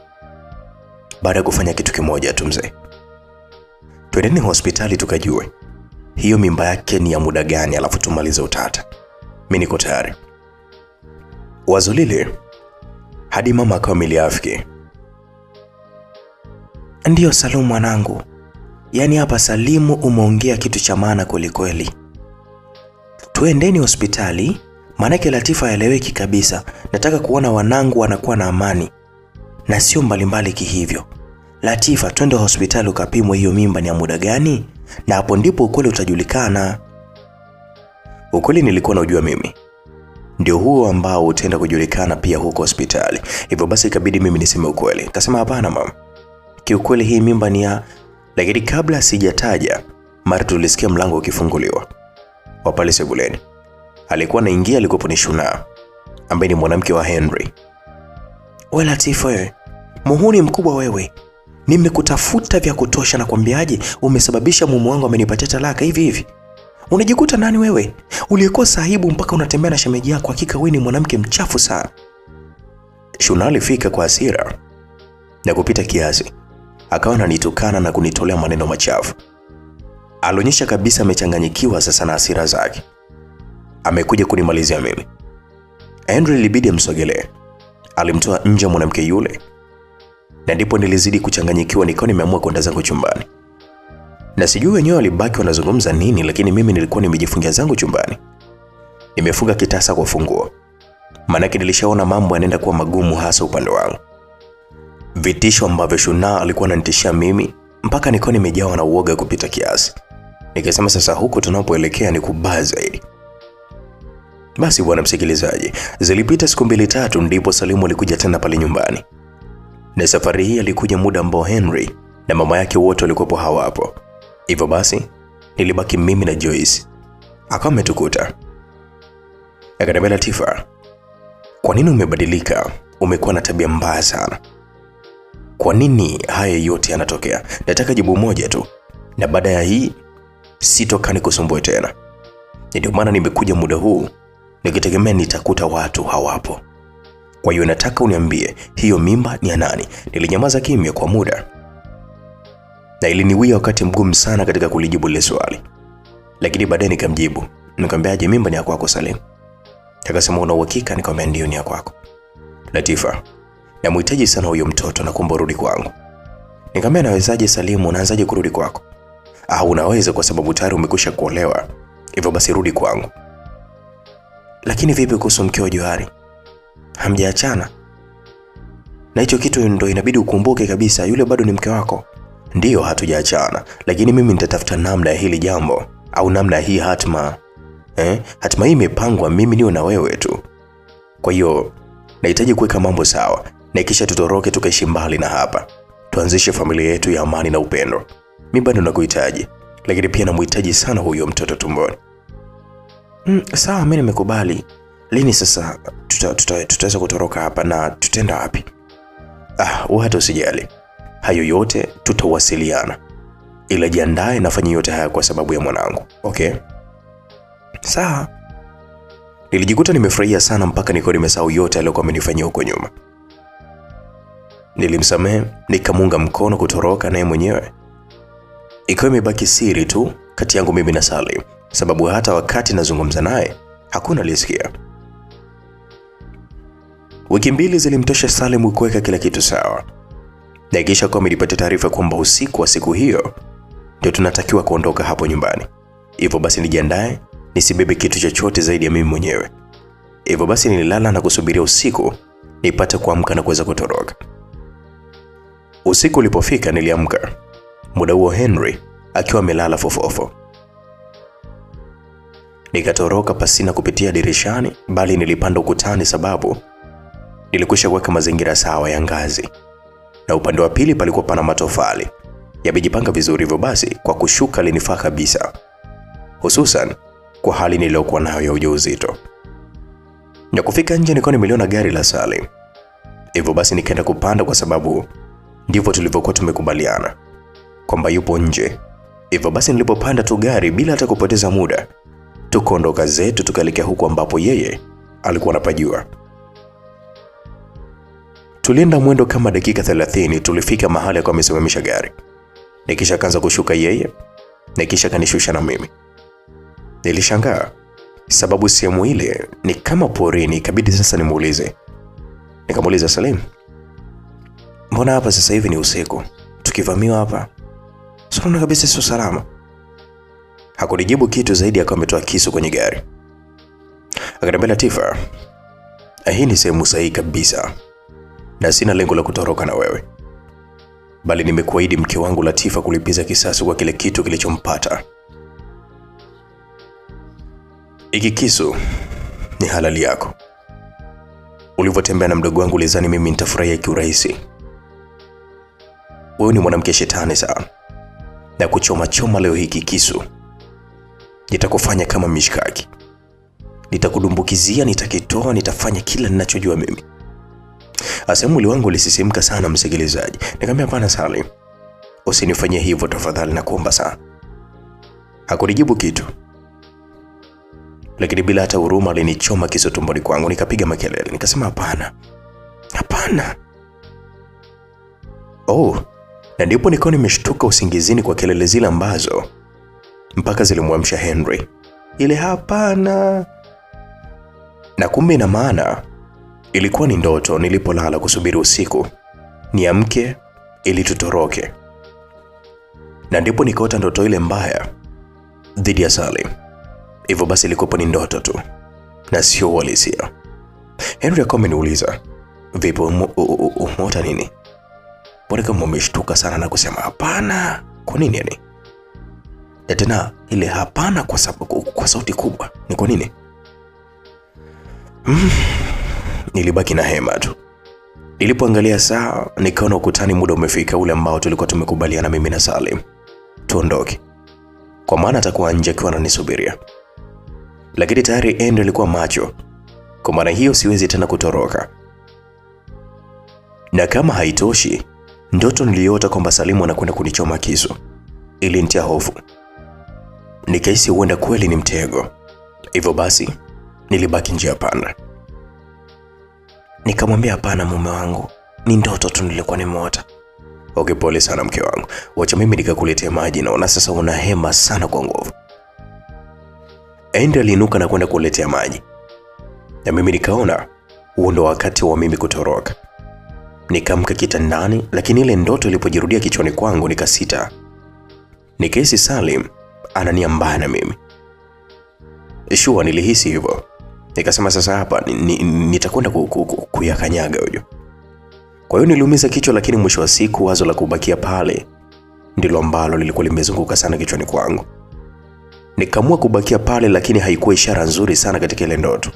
Baada ya kufanya kitu kimoja tu mzee. Twendeni hospitali tukajue hiyo mimba yake ni ya muda gani, alafu tumalize utata. Mimi niko tayari." Wazo lile hadi mama akawa miliafiki. "Ndio Salimu mwanangu. Yaani hapa Salimu umeongea kitu cha maana kweli. Twendeni hospitali, maana Latifa haeleweki kabisa. Nataka kuona wanangu wanakuwa na amani na sio mbalimbali kihivyo. Latifa, twende hospitali ukapimwe hiyo mimba ni ya muda gani, na hapo ndipo ukweli utajulikana." Ukweli nilikuwa naujua mimi. ndio huo ambao utaenda kujulikana pia huko hospitali. Hivyo basi ikabidi mimi niseme ukweli. Nikasema hapana mama, kiukweli hii mimba ni ya. Lakini kabla sijataja, mara tulisikia mlango ukifunguliwa wa pale sebuleni. Alikuwa anaingia, alikuwa ni Shuna ambaye ni mwanamke wa Henry. Wewe Latifa wewe, muhuni mkubwa wewe. Nimekutafuta vya kutosha na kwambiaje, umesababisha mume wangu amenipatia talaka hivi. Unajikuta nani wewe? Uliyekuwa sahibu mpaka unatembea na shemeji yako, hakika wewe ni mwanamke mchafu sana. Shuna alifika kwa hasira na kupita kiasi. Akawa ananitukana na kunitolea maneno machafu. Alionyesha kabisa amechanganyikiwa sasa na hasira zake. Amekuja kunimalizia mimi. Henry ilibidi amsogelee. Alimtoa nje mwanamke yule. Na ndipo nilizidi kuchanganyikiwa, nikawa nimeamua kwenda zangu chumbani. Na sijui wenyewe walibaki wanazungumza nini, lakini mimi nilikuwa nimejifungia zangu chumbani. Nimefunga kitasa kwa funguo. Maana nilishaona mambo yanaenda kuwa magumu hasa upande wangu. Vitisho ambavyo Shuna alikuwa ananitishia mimi mpaka nilikuwa nimejawa na uoga kupita kiasi. Nikasema sasa huko tunapoelekea ni kubaya zaidi. Basi bwana msikilizaji, zilipita siku 2-3 ndipo Salimu alikuja tena pale nyumbani. Na safari hii alikuja muda ambao Henry na mama yake wote walikuwa hawapo. Hivyo basi nilibaki mimi na Joyce. Akawa ametukuta. Akaniambia, Latifa, kwa nini umebadilika? Umekuwa na tabia mbaya sana. Kwa nini haya yote yanatokea? Nataka jibu moja tu. Na baada ya hii sitokani kusumbua tena. Ndio maana nimekuja muda huu nikitegemea nitakuta watu hawapo. Kwa hiyo nataka uniambie hiyo mimba ni ya nani? Nilinyamaza kimya kwa muda. Na iliniwia wakati mgumu sana katika kulijibu ile swali. Lakini baadaye nikamjibu. Nikamwambia, mimba ni ya kwako Salim? Akasema, una uhakika? Nikamwambia ndio, ni ya kwako. Latifa, namhitaji sana huyo mtoto na kuomba rudi kwangu. Nikamwambia, nawezaje Salimu, unaanzaje kurudi kwako? Unaweza kwa sababu tayari umekwisha kuolewa. Hivyo basi rudi kwangu. Lakini vipi kuhusu mkeo Johari? Hamjaachana? Na hicho kitu ndio inabidi ukumbuke kabisa, yule bado ni mke wako. Ndio hatujaachana, lakini mimi nitatafuta namna ya hili jambo au namna hii hatma. Hatma hii imepangwa mimi niwe na wewe tu. Kwa hiyo nahitaji kuweka mambo sawa na kisha tutoroke tukaishi mbali na hapa. Tuanzishe familia yetu ya amani na upendo. Mimi bado nakuhitaji, lakini pia namhitaji sana huyo mtoto tumboni. Sawa, mimi nimekubali. Lini sasa tutaweza kutoroka hapa na tutenda wapi? Hata usijali. Hayo yote tutawasiliana. Ila jiandae nafanya yote haya kwa sababu ya mwanangu. Okay? Sawa. Nilijikuta nimefurahia sana mpaka niko nimesahau yote aliyokuwa amenifanyia huko nyuma. Nilimsamehe, nikamunga mkono kutoroka naye mwenyewe. Ikawa imebaki siri tu kati yangu mimi na Salim, sababu hata wakati nazungumza naye hakuna aliyesikia. Wiki 2 zilimtosha Salim kuweka kila kitu sawa. Na kisha kwa nilipata taarifa kwamba usiku wa siku hiyo ndio tunatakiwa kuondoka hapo nyumbani. Hivyo basi nijiandae nisibebe kitu chochote zaidi ya mimi mwenyewe. Hivyo basi nililala na kusubiria usiku nipate kuamka na kuweza kutoroka. Usiku ulipofika niliamka. Muda huo Henry akiwa amelala fofofo. Nikatoroka pasina kupitia dirishani, bali nilipanda ukutani sababu nilikwisha kuweka mazingira sawa ya ngazi. Na upande wa pili palikuwa pana matofali yamejipanga vizuri, hivyo basi kwa kushuka linifaa kabisa, hususan kwa hali niliyokuwa nayo ya ujauzito. Na kufika nje nilikuwa nimeliona gari la Salim. Hivyo basi nikaenda kupanda kwa sababu ndivyo tulivyokuwa tumekubaliana kwamba yupo nje. Hivyo basi nilipopanda tu gari bila hata kupoteza muda, tukaondoka zetu tukaelekea huko ambapo yeye alikuwa anapajua. Tulienda mwendo kama dakika 30, tulifika mahali alikuwa amesimamisha gari. Nikisha kaanza kushuka yeye, na kisha kanishusha na mimi. Nilishangaa sababu sehemu ile ni kama porini, ikabidi sasa nimuulize. Nikamuuliza, Salim, mbona hapa sasa hivi ni usiku? Tukivamiwa hapa sio kabisa, sio salama. Hakunijibu kitu zaidi, akawa ametoa kisu kwenye gari. Akaniambia, Latifa, hii ni sehemu sahihi kabisa. Na sina lengo la kutoroka na wewe, bali nimekuahidi mke wangu Latifa kulipiza kisasi kwa kile kitu kilichompata. Iki kisu ni halali yako. Ulivyotembea na mdogo wangu ulizani mimi nitafurahia kiurahisi. Wewe ni mwanamke shetani sana. Na kuchoma leo hiki kisu nitakufanya kama mishkaki. Nitakudumbukizia, nitakitoa, nitafanya kila ninachojua mimi. Mwili wangu ulisisimka sana msikilizaji. Nikamwambia hapana Salim, usinifanyie hivyo tafadhali nakuomba sana. Hakunijibu kitu. Lakini bila hata huruma alinichoma kisu tumboni kwangu. Nikapiga makelele, nikasema hapana. Hapana. Na ndipo nikawa nimeshtuka usingizini kwa kelele zile ambazo mpaka zilimwamsha Henry. Ile hapana. Na kumbe ina maana ilikuwa ni ndoto nilipolala kusubiri usiku niamke ili tutoroke. Na ndipo nikaota ndoto ile mbaya dhidi ya Salim. Hivyo basi ilikuwa ni ndoto tu na sio uhalisia. Henry akaniuliza, "Vipi umeota nini?" Bwana kama umeshtuka sana na kusema hapana. Kwa nini yani? Na tena ile hapana kwa sauti kubwa. Ni kwa nini? Nilibaki na hema tu. Nilipoangalia saa nikaona ukutani muda umefika ule ambao tulikuwa tumekubaliana mimi na Salim tuondoke. Kwa maana atakuwa nje akiwa ananisubiria. Lakini tayari Andrew alikuwa macho. Kwa maana hiyo siwezi tena kutoroka. Na kama haitoshi, ndoto niliota kwamba Salim anakwenda kunichoma kisu. Ilinitia hofu. Nikahisi huenda kweli ni mtego. Hivyo basi nilibaki njia panda. Nikamwambia hapana mume wangu, ni ndoto tu nilikuwa nimeota. Okay, pole sana mke wangu. Wacha mimi nikakuletea maji, naona sasa una hema sana kwa nguvu. Andrew aliinuka na kwenda kuletea maji. Na mimi nikaona huo ndo wakati wa mimi kutoroka. Nikamka kitandani, lakini ile ndoto ilipojirudia kichwani kwangu nikasita. Nikahisi Salim anania mbaya na mimi. Shua nilihisi hivyo. Nikasema sasa hapa nitakwenda kuyakanyaga huyo. Kwa hiyo niliumiza kichwa, lakini mwisho wa siku wazo la kubakia pale ndilo ambalo lilikuwa limezunguka sana kichwani kwangu. Nikaamua kubakia pale, lakini haikuwa ishara nzuri sana katika ile ndoto.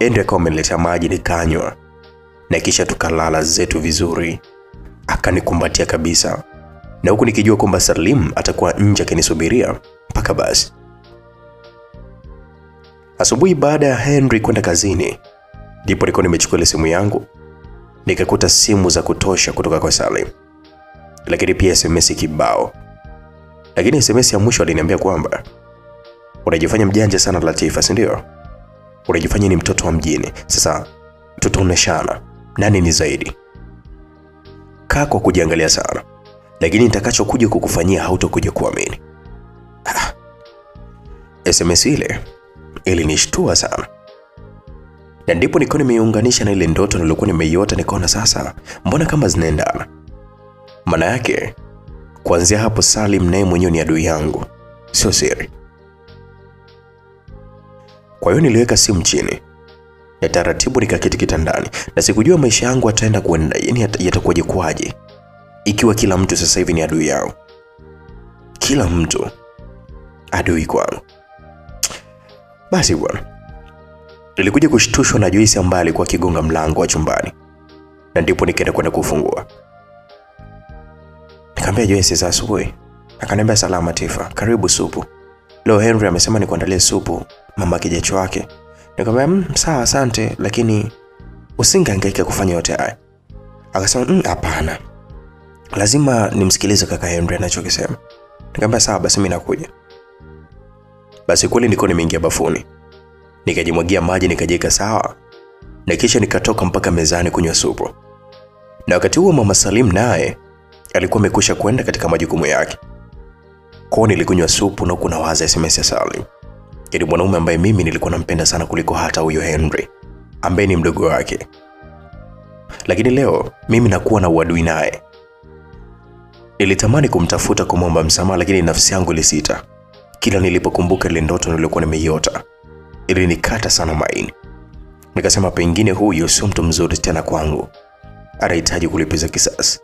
Andrew akawa ameniletea maji nikanywa. Na kisha tukalala zetu vizuri. Akanikumbatia kabisa. Na huku nikijua kwamba Salim atakuwa nje akinisubiria mpaka basi. Asubuhi baada ya Henry kwenda kazini, ndipo nilikuwa nimechukua ile simu yangu. Nikakuta simu za kutosha kutoka kwa Salim. Lakini pia SMS kibao. Lakini SMS ya mwisho aliniambia kwamba unajifanya mjanja sana Latifa, si ndio? Unajifanya ni mtoto wa mjini. Sasa tutaoneshana nani ni zaidi. Kaa kwa kujiangalia sana. Lakini nitakachokuja kukufanyia hautakuja kuamini. SMS ile ilinishtua sana. Na ndipo nilikuwa nimeunganisha na ile ndoto nilikuwa nimeiota, nikaona sasa mbona kama zinaendana. Maana yake kuanzia hapo Salim naye mwenyewe ni adui yangu, sio siri. Kwa hiyo niliweka simu chini. Na taratibu nikaketi kitandani, na sikujua maisha yangu ataenda kwenda, yani yatakuwaje kwaje ikiwa kila mtu sasa hivi ni adui yao. Kila mtu adui kwangu. Basi bwana, nilikuja kushtushwa na Joyce ambaye alikuwa akigonga mlango wa chumbani. Na ndipo nikaenda kwenda kufungua. Nikamwambia Joyce za asubuhi. Akaniambia salama Tifa, karibu supu. Leo Henry amesema nikuandalie supu mama kijacho wake. Nikamwambia sawa asante, lakini usingehangaika kufanya yote haya. Akasema hapana. Lazima nimsikilize kaka Henry anachokisema. Nikamwambia sawa basi mimi nakuja. Basi kweli niko nimeingia bafuni. Nikajimwagia maji nikajiweka sawa. Na kisha nikatoka mpaka mezani kunywa supu. Na wakati huo mama Salim naye alikuwa amekwisha kwenda katika majukumu yake. Kwa nilikunywa supu na kuna waza SMS ya Salim. Yaani mwanaume ambaye mimi nilikuwa nampenda sana kuliko hata huyo Henry ambaye ni mdogo wake. Lakini leo mimi nakuwa na uadui naye. Nilitamani kumtafuta kumwomba msamaha, lakini nafsi yangu ilisita. Kila nilipokumbuka ile ndoto nilikuwa nimeiota, ilinikata sana maini. Nikasema pengine huyu sio mtu mzuri tena kwangu. Anahitaji kulipiza kisasi.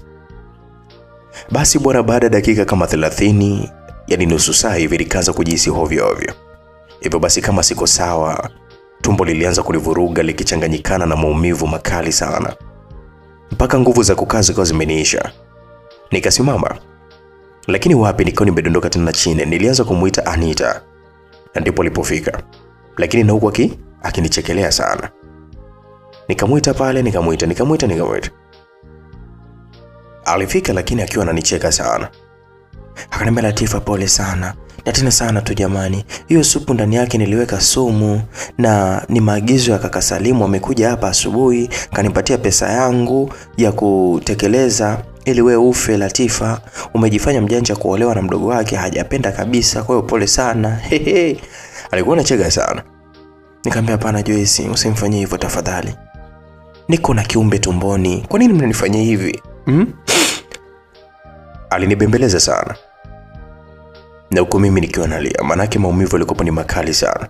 Basi bwana, baada ya dakika kama 30, yani nusu saa hivi, nikaanza kujihisi hovyo hovyo. Hivyo basi kama siko sawa, Tumbo lilianza kunivuruga likichanganyikana na maumivu makali sana, mpaka nguvu za kukaa zikawa zimeniisha. Nikasimama, lakini wapi, nikawa nimedondoka tena chini. Nilianza kumuita Anita, na ndipo alipofika, lakini na huko akinichekelea sana. Nikamuita pale, nikamuita. Alifika lakini akiwa ananicheka sana. Akaniambia, Latifa, pole sana. Na tena sana tu jamani. Hiyo supu ndani yake niliweka sumu, na ni maagizo ya kaka Salimu. Amekuja hapa asubuhi, kanipatia pesa yangu ya kutekeleza ili we ufe Latifa. Umejifanya mjanja kuolewa na mdogo wake, hajapenda kabisa. Kwa hiyo pole sana. Alikuwa anacheka sana. Nikamwambia, hapana Joyce, usimfanyie hivyo tafadhali. Niko na kiumbe tumboni. Kwa nini mnanifanyia hivi? Alinibembeleza sana. Na huko mimi nikiwa nalia, manake maumivu yalikuwa ni makali sana.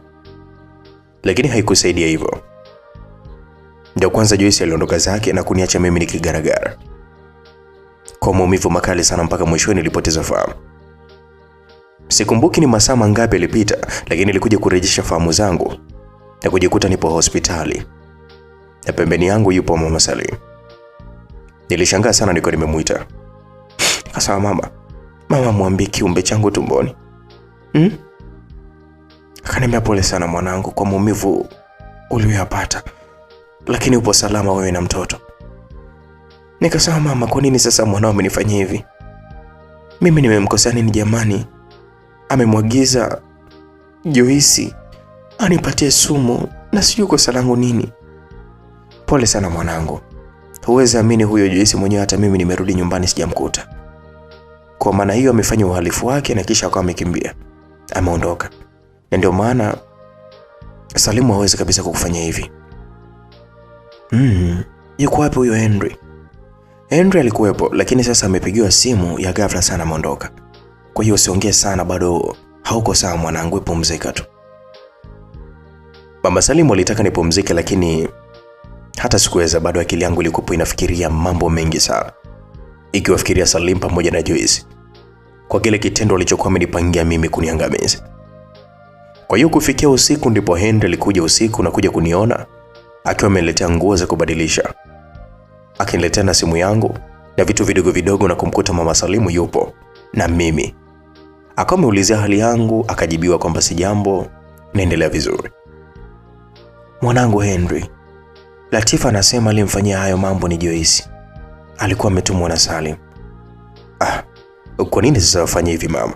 Lakini haikusaidia hivyo. Ndio kwanza Joyce aliondoka zake na kuniacha mimi nikigaragara kwa maumivu makali sana, mpaka mwisho nilipoteza fahamu. Sikumbuki ni masaa mangapi yalipita, lakini nilikuja kurejesha fahamu zangu na kujikuta nipo hospitali. Na pembeni yangu yupo Mama Salim. Nilishangaa sana niko nimemuita. Akasema, mama mwambie kiumbe changu tumboni. Akaniambia, pole sana mwanangu kwa maumivu uliyopata, lakini upo salama wewe na mtoto. Nikasema, mama, kwa nini sasa mwanao amenifanyia hivi? Mimi nimemkosea nini jamani? Amemwagiza Joyce anipatie sumu na sijui kosa langu nini. Pole sana mwanangu. Huwezi amini, huyo Joyce mwenyewe hata mimi nimerudi nyumbani sijamkuta. Kwa maana hiyo amefanya uhalifu wake na kisha akawa amekimbia. Ameondoka. Na ndio maana Salimu hawezi kabisa kukufanyia hivi. Yuko wapi huyo Henry? Henry alikuwepo, lakini sasa amepigiwa simu ya ghafla sana, ameondoka. Kwa hiyo usiongee sana, bado hauko sawa mwanangu, pumzika tu. Mama Salimu alitaka nipumzike, lakini hata sikuweza. Bado akili yangu ilikuwa inafikiria mambo mengi sana, ikiwafikiria Salim pamoja na Joyce kwa kile kitendo alichokuwa amenipangia mimi kuniangamiza. Kwa hiyo kufikia usiku ndipo Henry alikuja usiku na kuja kuniona akiwa ameniletea nguo za kubadilisha. Akiniletea na simu yangu na vitu vidogo vidogo, na kumkuta Mama Salimu yupo na mimi. Akawa ameulizia hali yangu, akajibiwa kwamba si jambo, naendelea vizuri. Mwanangu Henry, Latifa anasema alimfanyia hayo mambo ni Joyce. Alikuwa ametumwa na Salim. Kwa nini sasa afanye hivi mama?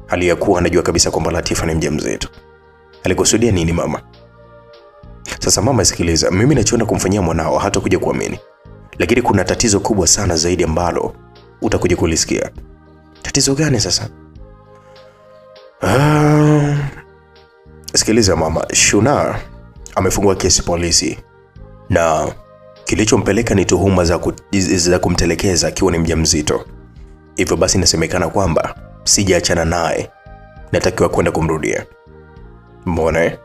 Aliyakuwa anajua kabisa kwamba Latifa ni mjamzito. Alikusudia nini mama? Sasa mama, sikiliza, mimi nachoona kumfanyia mwanao hata kuja kuamini. Lakini kuna tatizo kubwa sana zaidi ambalo utakuja kulisikia. Tatizo gani sasa? Sikiliza mama, Shuna amefungua kesi polisi, na kilichompeleka ni tuhuma za kumtelekeza akiwa ni mjamzito. Hivyo basi inasemekana kwamba sijaachana naye, natakiwa kwenda kumrudia. Mbona?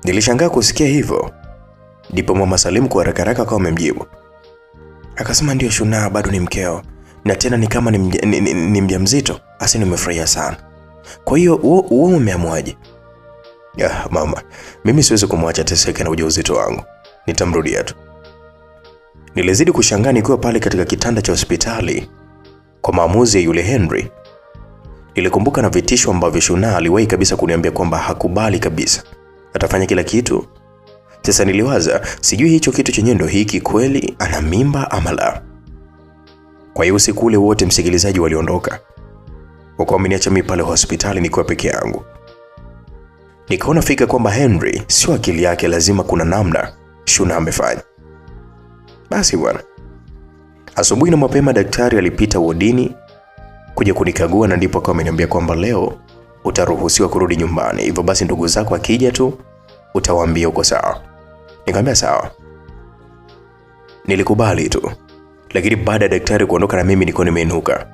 Nilishangaa kusikia hivyo. Ndipo Mama Salimu kwa haraka kama amemjibu. Akasema, ndio Shuna bado ni mkeo, na tena ni kama ni mjamzito. Asi nimefurahia sana. Kwa hiyo wewe umeamwaje? Mama, mimi siwezi kumwacha teseke na ujauzito wangu. Nitamrudia tu. Nilizidi kushangaa nikiwa pale katika kitanda cha hospitali kwa maamuzi ya yule Henry. Nilikumbuka na vitisho ambavyo Shuna aliwahi kabisa kuniambia kwamba hakubali kabisa, atafanya kila kitu. Sasa niliwaza, sijui hicho kitu chenye ndo hiki kweli, ana mimba ama la. Kwa hiyo usiku ule wote msikilizaji waliondoka, wakawa wameniacha mimi pale hospitali nikiwa peke yangu. Nikaona fika kwamba Henry sio akili yake, lazima kuna namna Shuna amefanya. Basi bwana, asubuhi na mapema daktari alipita wodini kuja kunikagua, na ndipo akawa ameniambia kwamba leo utaruhusiwa kurudi nyumbani. Hivyo basi ndugu zako akija tu utawaambia uko sawa. Nikamwambia sawa. Nilikubali tu. Lakini baada ya daktari kuondoka na mimi niko nimeinuka,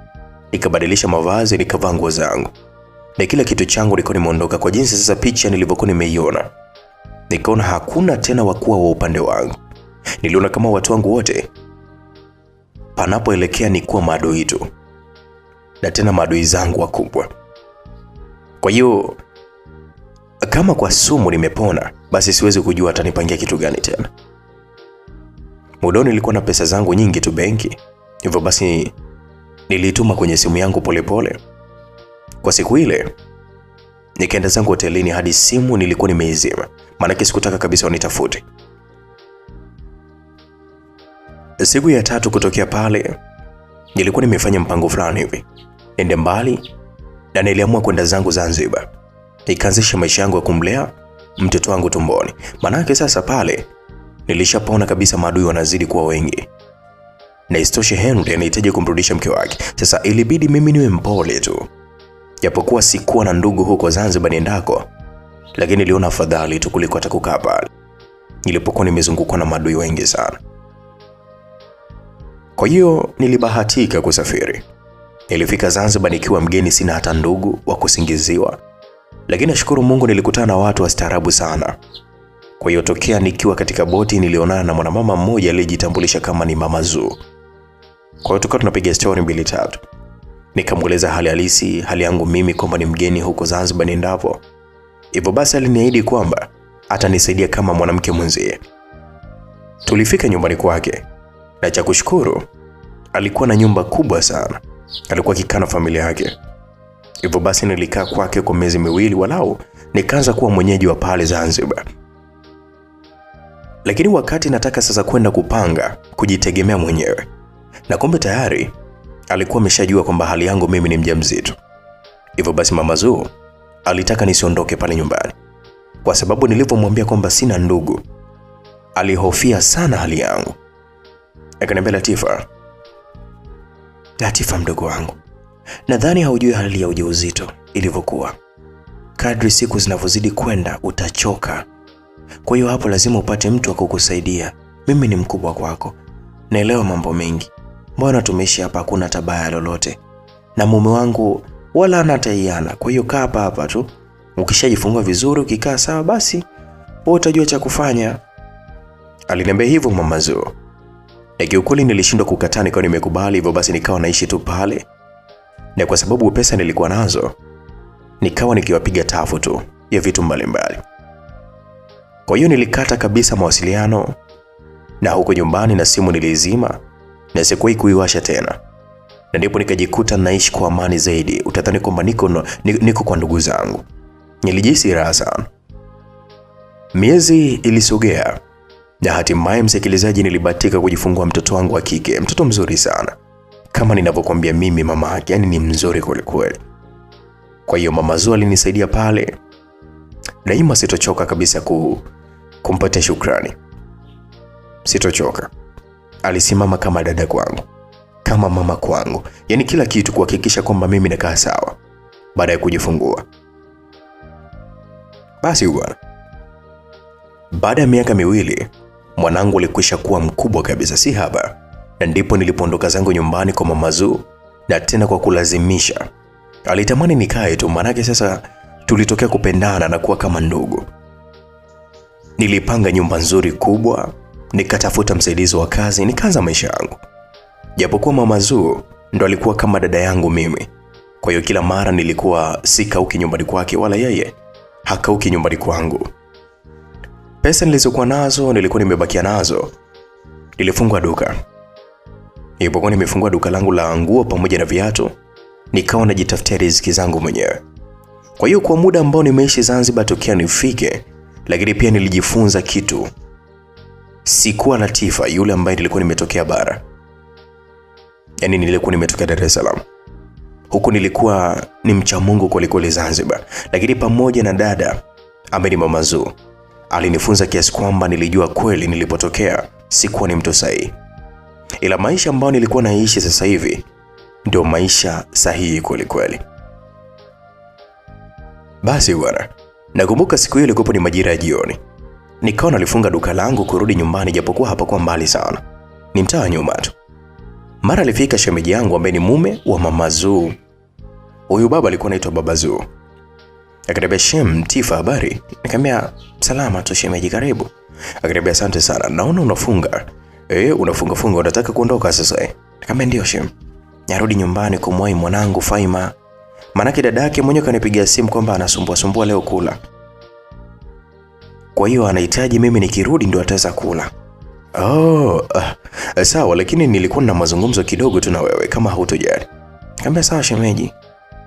nikabadilisha mavazi, nikavaa nguo zangu, na kila kitu changu niko nimeondoka. Kwa jinsi sasa picha nilivyokuwa nimeiona, nikaona hakuna tena wakuwa wa upande wangu. Niliona kama watu wangu wote panapoelekea ni kuwa maadui tu, na tena maadui zangu wakubwa. Kwa hiyo kama kwa sumu nimepona, basi siwezi kujua atanipangia kitu gani tena. Muda nilikuwa na pesa zangu nyingi tu benki, hivyo basi nilituma kwenye simu yangu polepole. Kwa siku ile nikaenda zangu hotelini hadi simu nilikuwa nimeizima, maana sikutaka kabisa wanitafute. Siku ya 3 kutokea pale, nilikuwa nimefanya mpango fulani hivi nende mbali, na niliamua kwenda zangu Zanzibar. Nikaanzisha maisha yangu ya kumlea mtoto wangu tumboni. Maana sasa pale nilishapona kabisa maadui wanazidi kuwa wengi. Na istoshe Henry anahitaji kumrudisha mke wake. Sasa ilibidi mimi niwe mpole tu. Japokuwa sikuwa na ndugu huko Zanzibar niendako, lakini niliona afadhali tu kuliko atakukaa pale nilipokuwa nimezungukwa na maadui wengi sana. Kwa hiyo nilibahatika kusafiri. Nilifika Zanzibar nikiwa mgeni, sina hata ndugu wa kusingiziwa. Lakini nashukuru Mungu nilikutana na watu wastaarabu sana. Kwa hiyo tokea nikiwa katika boti nilionana na mwanamama mmoja aliyejitambulisha kama ni Mama Zuu. Kwa hiyo tukawa tunapiga story 2-3. Nikamueleza hali halisi, hali yangu mimi kwamba ni mgeni huko Zanzibar niendapo. Hivyo basi aliniahidi kwamba atanisaidia kama mwanamke mwenzie. Tulifika nyumbani kwake. Na cha kushukuru, alikuwa na nyumba kubwa sana. Alikuwa akikaa na familia yake. Hivyo basi nilikaa kwake kwa miezi 2 walau, nikaanza kuwa mwenyeji wa pale Zanzibar. Lakini wakati nataka sasa kwenda kupanga, kujitegemea mwenyewe, na kumbe tayari alikuwa ameshajua kwamba hali yangu mimi ni mjamzito. Hivyo basi Mama Zuu alitaka nisiondoke pale nyumbani, kwa sababu nilipomwambia kwamba sina ndugu, alihofia sana hali yangu. Akaniambia, Latifa mdogo wangu, nadhani haujui hali ya ujauzito ilivyokuwa. Kadri siku zinavyozidi kwenda utachoka. Kwa hiyo hapo lazima upate mtu wa kukusaidia. Mimi ni mkubwa kwako, naelewa mambo mengi. Mbona tumeishi hapa hakuna tabaya lolote, na mume wangu wala anataiana. Kwa hiyo kaa hapa tu. Ukishajifungua vizuri, ukikaa sawa, basi wewe utajua cha kufanya. Aliniambia hivyo Mama Zuu. Na kiukweli nilishindwa kukataa, nikawa nimekubali. Hivyo basi nikawa naishi tu pale. Na kwa sababu pesa nilikuwa nazo, nikawa nikiwapiga tafu tu ya vitu mbalimbali. Kwa hiyo nilikata kabisa mawasiliano na huko nyumbani, na simu nilizima na sikuwahi kuiwasha tena. Na ndipo nikajikuta naishi kwa amani zaidi. Utadhani kwamba niko kwa ndugu zangu. Nilijihisi raha sana. Miezi ilisogea na hatimaye, msikilizaji, nilibahatika kujifungua mtoto wangu wa kike, mtoto mzuri sana. Kama ninavyokuambia mimi mama yake, yani ni mzuri kweli kweli. Kwa hiyo Mama Zuu alinisaidia pale. Daima sitochoka kabisa kumpatia shukrani. Sitochoka. Alisimama kama dada kwangu, kama mama kwangu. Yani kila kitu kuhakikisha kwamba mimi nakaa sawa baada ya kujifungua. Basi bwana, baada ya miaka 2 mwanangu alikwisha kuwa mkubwa kabisa, si haba. Na ndipo nilipoondoka zangu nyumbani kwa Mama Zuu, na tena kwa kulazimisha. Alitamani nikae tu, maana sasa tulitokea kupendana na kuwa kama ndugu. Nilipanga nyumba nzuri kubwa, nikatafuta msaidizi wa kazi, nikaanza maisha yangu. Japokuwa Mama Zuu ndo alikuwa kama dada yangu mimi. Kwa hiyo kila mara nilikuwa sikauki nyumbani kwake, wala yeye hakauki nyumbani kwangu. Pesa nilizokuwa nazo nilikuwa nimebakia nazo. Nilifungua duka. Nilipokuwa nimefungua duka langu la nguo pamoja na viatu, nikawa najitafutia riziki zangu mwenyewe. Kwa hiyo kwa muda ambao nimeishi Zanzibar tokea nifike, lakini pia nilijifunza kitu. Sikuwa Latifa yule ambaye nilikuwa nimetokea bara. Yani nilikuwa nimetokea Dar es Salaam. Huko nilikuwa ni mcha Mungu kuliko Zanzibar. Lakini pamoja na dada ambaye ni Mama Zuu, alinifunza kiasi kwamba nilijua kweli nilipotokea sikuwa ni mtu sahihi. Ila maisha ambayo nilikuwa naishi sasa hivi ndio maisha sahihi kweli. Basi bwana, nakumbuka siku hiyo ilikuwa ni majira ya jioni. Nikawa nalifunga duka langu kurudi nyumbani, japokuwa hapakuwa mbali sana, ni mtaa nyuma tu. Mara alifika shemeji yangu ambaye ni mume wa Mama Zuu. Huyu baba alikuwa anaitwa Baba Zuu. Akaniambia, "Shem, Tifa, habari?" Nikamwambia, "Salama tu shemeji, karibu." Akaniambia, "Asante sana. Naona unafunga." Unafunga unataka kuondoka sasa?" Nikamwambia, "Ndio Shem. Narudi nyumbani kumwai mwanangu Faima. Maana dada yake mwenyewe kanipigia simu kwamba anasumbua leo kula." kwa hiyo anahitaji mimi nikirudi ndio ataweza kula. Oh, sawa, lakini nilikuwa na mazungumzo kidogo tu na wewe kama hautojali. Nikamwambia sawa shemeji,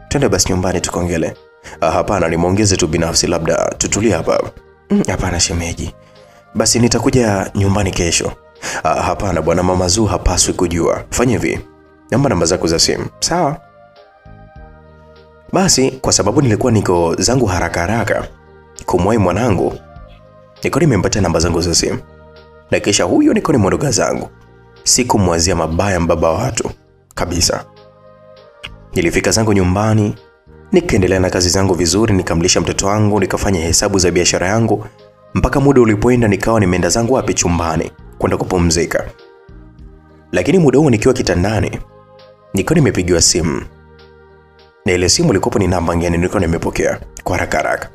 twende basi nyumbani tukaongele. Hapana, nimeongeze tu binafsi, labda tutulie hapa. Hapana shemeji, basi nitakuja nyumbani kesho. Hapana bwana, Mama Zuu hapaswi kujua. Fanya hivi, namba namba zako za simu. Sawa. Basi kwa sababu nilikuwa niko zangu haraka kumwahi mwanangu, niko nimempatia namba zangu za simu. Na kisha huyo niko nimeondoka zangu. Sikumwazia mabaya mbaba wa watu kabisa. Nilifika zangu nyumbani, nikaendelea na kazi zangu vizuri, nikamlisha mtoto wangu, nikafanya hesabu za biashara yangu mpaka muda ulipoenda nikawa nimeenda zangu wapi chumbani kwenda kupumzika. Lakini muda huo nikiwa kitandani, niko nimepigiwa simu. Na ile simu ilikuwa ni namba ngeni, niko nimepokea kwa haraka.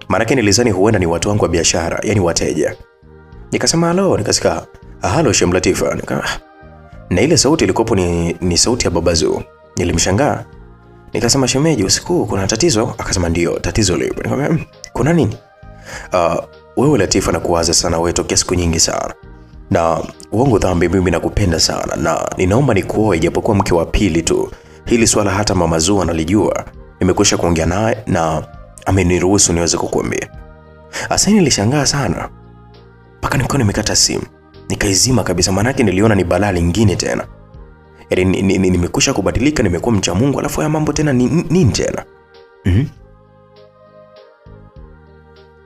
Maana nilizani huenda ni watu wangu wa biashara, yani wateja. Nikasema halo, nikasikia halo Shem Latifa. Na ile sauti ilikuwa ni sauti ya Baba Zuu. Nilimshangaa. Nikasema shemeji, usiku kuna tatizo? Akasema ndio, tatizo lipo. Nikamwambia kuna nini? Wewe Latifa, nakuwaza sana wewe tokea siku nyingi sana. Na uongo dhambi, mimi nakupenda sana na ninaomba nikuoe japokuwa mke wa pili tu. Hili swala hata Mama Zuu analijua. Nimekwisha kuongea naye na ameniruhusu niweze kukuambia. Asa nilishangaa sana. Paka nilikuwa nimekata simu. Nikaizima kabisa, maana yake niliona ni balaa lingine tena. Nimekwisha kubadilika, nimekuwa mcha Mungu, alafu ya mambo tena nini tena?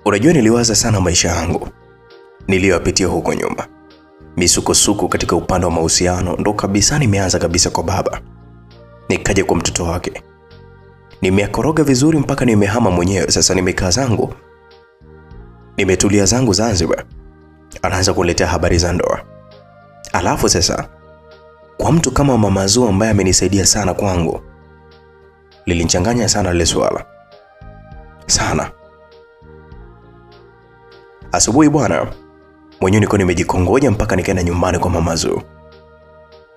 Unajua niliwaza sana maisha yangu niliyopitia huko nyuma. Misukosuko katika upande wa mahusiano ndo kabisa nimeanza kabisa kwa baba. Nikaja kwa mtoto wake. Nimeakoroga vizuri mpaka nimehama mwenyewe. Sasa nimekaa zangu, nimetulia zangu Zanzibar. Anaanza kuletea habari za ndoa. Alafu sasa kwa mtu kama Mama Zuu ambaye amenisaidia sana kwangu, lilinichanganya sana lile swala. Sana. Asubuhi bwana, mwenyewe niko nimejikongoja mpaka nikaenda nyumbani kwa Mama Zuu.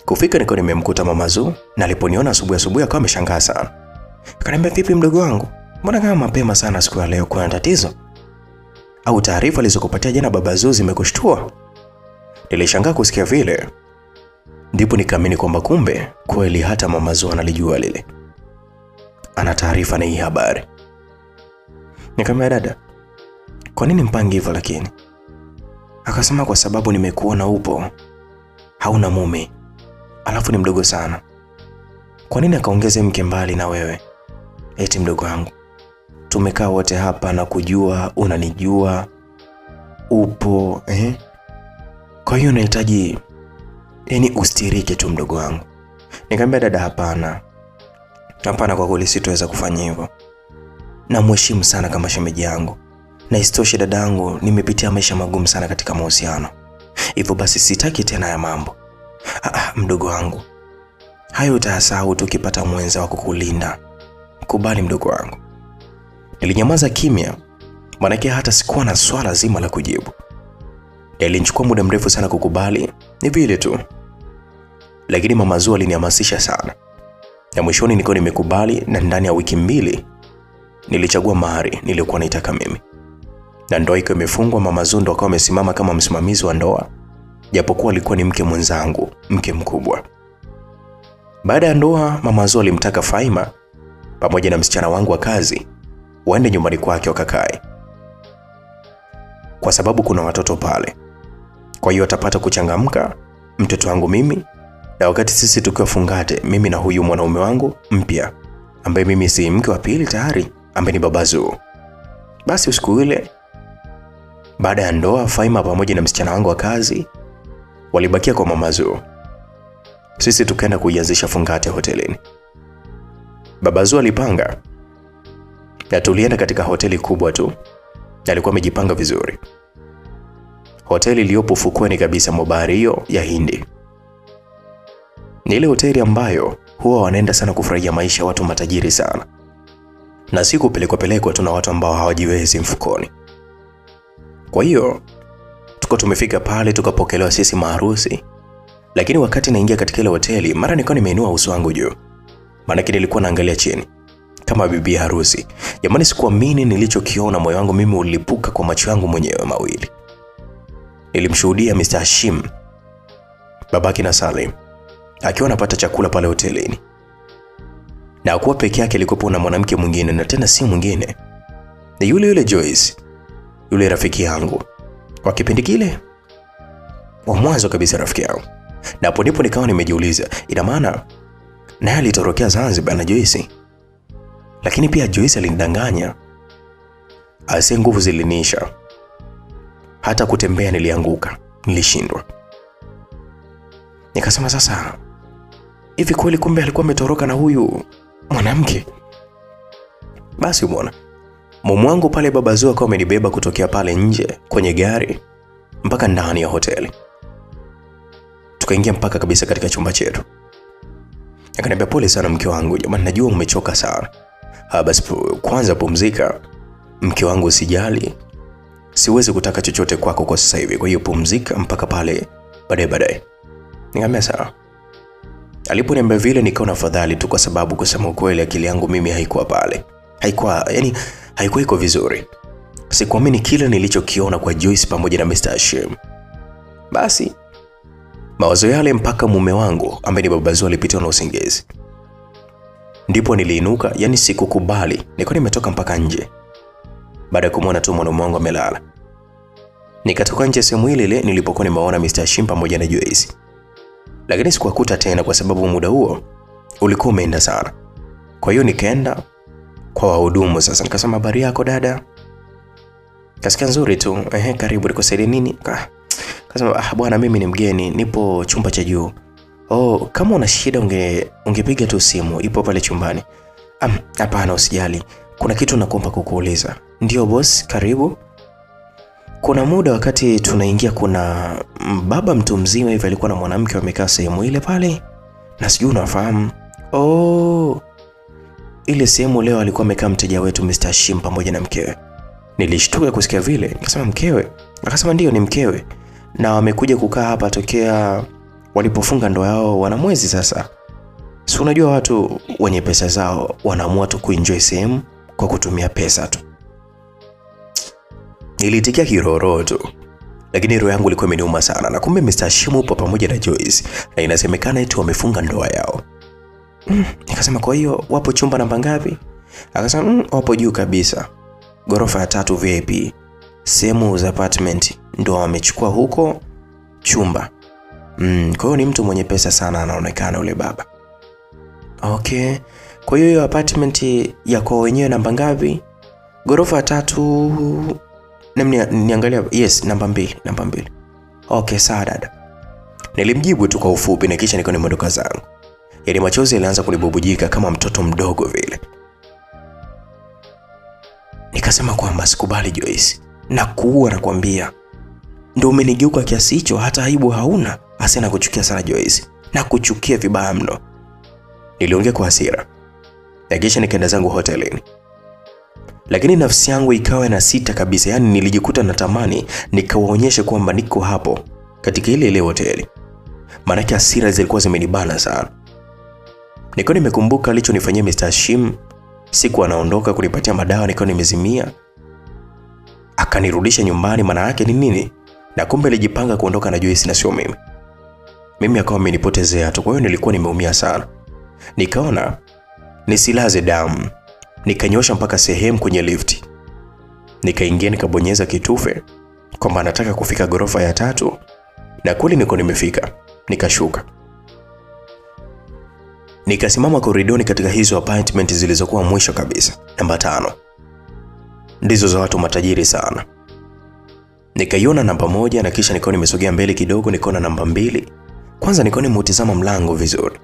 Kufika niko nimemkuta Mama Zuu, na aliponiona asubuhi akawa ameshangaa sana. Akaniambia vipi mdogo wangu? Mbona kama mapema sana siku ya leo, kuna tatizo? Au taarifa alizokupatia jana Baba Zuu zimekushtua? Nilishangaa kusikia vile. Ndipo nikaamini kwamba kumbe kweli hata Mama Zuu analijua lile. Ana taarifa na hii habari. Nikamwambia dada, kwa nini mpangi hivyo lakini? Akasema kwa sababu nimekuona upo hauna mume, alafu ni mdogo sana. Kwa nini akaongeze mke mbali na wewe? Eti mdogo wangu, tumekaa wote hapa na kujua unanijua upo kwa hiyo nahitaji yani ustirike tu mdogo wangu. Nikamwambia dada, hapana, kwa kweli sitaweza kufanya hivyo. Na mheshimu sana kama shemeji yangu. Na isitoshe dadangu, nimepitia maisha magumu sana katika mahusiano. Hivyo basi sitaki tena ya mambo. Mdogo wangu, hayo utasahau tukipata mwenza wa kukulinda. Kubali mdogo wangu. Nilinyamaza kimya, maana hata sikuwa na swala zima la kujibu. Ilinichukua muda mrefu sana kukubali, ni vile tu. Lakini Mama Zuu alinihamasisha sana. Na mwishoni niko nimekubali, na ndani ya wiki 2 nilichagua mahari nilikuwa naitaka mimi. Na ndoa iko imefungwa. Mama Zuu ndo akawa amesimama kama msimamizi wa ndoa, japokuwa alikuwa ni mke mwenzangu, mke mkubwa. Baada ya ndoa, Mama Zuu alimtaka Faima pamoja na msichana wangu wa kazi waende nyumbani kwake wakakae, kwa sababu kuna watoto pale. Kwa hiyo atapata kuchangamka mtoto wangu mimi, na wakati sisi tukiwa fungate, mimi na huyu mwanaume wangu mpya ambaye mimi si mke wa pili tayari, ambaye ni Baba Zuu. Basi usiku ile baada ya ndoa, Faima pamoja na msichana wangu wa kazi walibakia kwa Mama Zuu. Sisi tukaenda kuianzisha fungate hotelini. Baba Zuu alipanga na tulienda katika hoteli kubwa tu. Alikuwa amejipanga vizuri. Hoteli iliyopo fukweni kabisa mwa bahari hiyo ya Hindi. Ni ile hoteli ambayo huwa wanaenda sana kufurahia maisha watu matajiri sana. Na si kupelekwa tu na watu ambao hawajiwezi mfukoni. Kwa hiyo tuko tumefika pale, tukapokelewa sisi maharusi. Lakini wakati naingia katika ile hoteli, mara nilikuwa nimeinua uso wangu juu. Maana nilikuwa naangalia chini. kama bibi harusi. Jamani, sikuamini nilichokiona, moyo wangu mimi ulipuka kwa macho yangu mwenyewe mawili. Nilimshuhudia Mr. Hashim, babaki na Salim, akiwa anapata chakula pale hotelini. Na hakuwa peke yake, alikuwa na mwanamke mwingine, na tena si mwingine ni yule Joyce, yule rafiki yangu kwa kipindi kile wa mwanzo kabisa, rafiki yangu. Na hapo ndipo nikawa nimejiuliza, ina maana naye alitorokea Zanzibar na Joyce? Lakini pia Joyce alinidanganya. Ase nguvu zilinisha. Hata kutembea nilianguka, nilishindwa. Nikasema sasa, hivi kweli kumbe alikuwa ametoroka na huyu mwanamke? Basi umeona, mume wangu pale baba Zua akawa amenibeba kutokea pale nje kwenye gari mpaka ndani ya hoteli. Tukaingia mpaka kabisa katika chumba chetu. Akaniambia, pole sana mke wangu, jamani najua umechoka sana. Basi kwanza pumzika mke wangu, usijali. Siwezi kutaka chochote kwako kwa sasa hivi, kwa hiyo pumzika mpaka pale baadaye. Nikamwambia sawa. Aliponiambia vile nikaona afadhali tu, kwa sababu kusema ukweli akili yangu mimi haikuwa pale. Haikuwa iko vizuri. Sikuamini kile nilichokiona kwa Joyce pamoja na Mr. Hashim. Basi mawazo yale mpaka mume wangu ambaye ni baba Zua alipitiwa na usingizi. Ndipo niliinuka, yani sikukubali. Nilikuwa nimetoka mpaka nje baada ya kumwona tu mume wangu amelala. Nikatoka nje sehemu ile nilipokuwa nimeona Mr. Hashim pamoja na Joyce. Lakini sikuwakuta tena kwa sababu muda huo ulikuwa umeenda sana. Kwa hiyo nikaenda kwa wahudumu sasa. Nikasema, habari yako dada? Kasikia nzuri tu. Karibu, nikusaidie nini? Kasema, bwana mimi ni mgeni, nipo chumba cha juu. Kama una shida ungepiga tu simu, ipo pale chumbani. Hapana usijali. Kuna kitu nakuomba kukuuliza. Ndio boss, karibu. Kuna muda wakati tunaingia, kuna baba mtu mzima hivi alikuwa na mwanamke wamekaa sehemu ile pale. Na sijui unafahamu. Ile sehemu leo alikuwa amekaa mteja wetu Mr. Hashim pamoja na mkewe. Nilishtuka kusikia vile. Nikasema, mkewe? Akasema ndio, ni mkewe. Na wamekuja kukaa hapa tokea walipofunga ndoa yao, wana mwezi sasa. Si unajua watu wenye pesa zao wanaamua tu kuenjoy sehemu kwa kutumia pesa tu. Nilitikia kiroro tu, lakini roho yangu ilikuwa imeniuma sana. Na kumbe Mr. Hashim upo pamoja na Joyce, na inasemekana eti wamefunga ndoa yao. Nikasema, kwa hiyo wapo chumba namba ngapi? Akasema, wapo juu kabisa, ghorofa ya 3 VIP, sehemu za apartment ndo wamechukua huko chumba. Kwa hiyo ni mtu mwenye pesa sana anaonekana yule baba. Okay. Kwa hiyo apartment ya kwa wenyewe namba ngapi? Ghorofa ya 3. Niangalia. Yes, namba 2. Okay, sawa dada. Nilimjibu tu kwa ufupi na kisha niko nimeondoka zangu. Yaani machozi yalianza kunibubujika kama mtoto mdogo vile. Nikasema kwamba sikubali Joyce. Na kuua nakwambia. Ndio umenigeuka kiasi hicho, hata aibu hauna. Asena kuchukia sana Joyce. Na kuchukia vibaya mno. Niliongea kwa hasira. Na kisha nikaenda zangu hotelini. Lakini nafsi yangu ikawa na sita kabisa, yani nilijikuta natamani nikawaonyeshe kwamba niko hapo katika ile hoteli. Maana hasira zilikuwa zimenibana sana. Niko nimekumbuka alichonifanyia Mr. Hashim siku anaondoka kunipatia madawa, niko nimezimia. Akanirudisha nyumbani, maana yake ni nini? Na kumbe alijipanga kuondoka na Joyce na sio mimi. Mimi akawa amenipotezea tu, kwa hiyo nilikuwa nimeumia sana. Nikaona nisilaze damu. Nikanyosha mpaka sehemu kwenye lift. Nikaingia nikabonyeza kitufe kwamba nataka kufika ghorofa ya 3. Na kweli niko nimefika. Nikashuka. Nikasimama koridoni katika hizo apartment zilizokuwa mwisho kabisa, namba 5. Ndizo za watu matajiri sana. Nikaiona namba 1 na kisha niko nimesogea mbele kidogo, nikaona namba 2. Kwanza niko nimutizama mlango vizuri.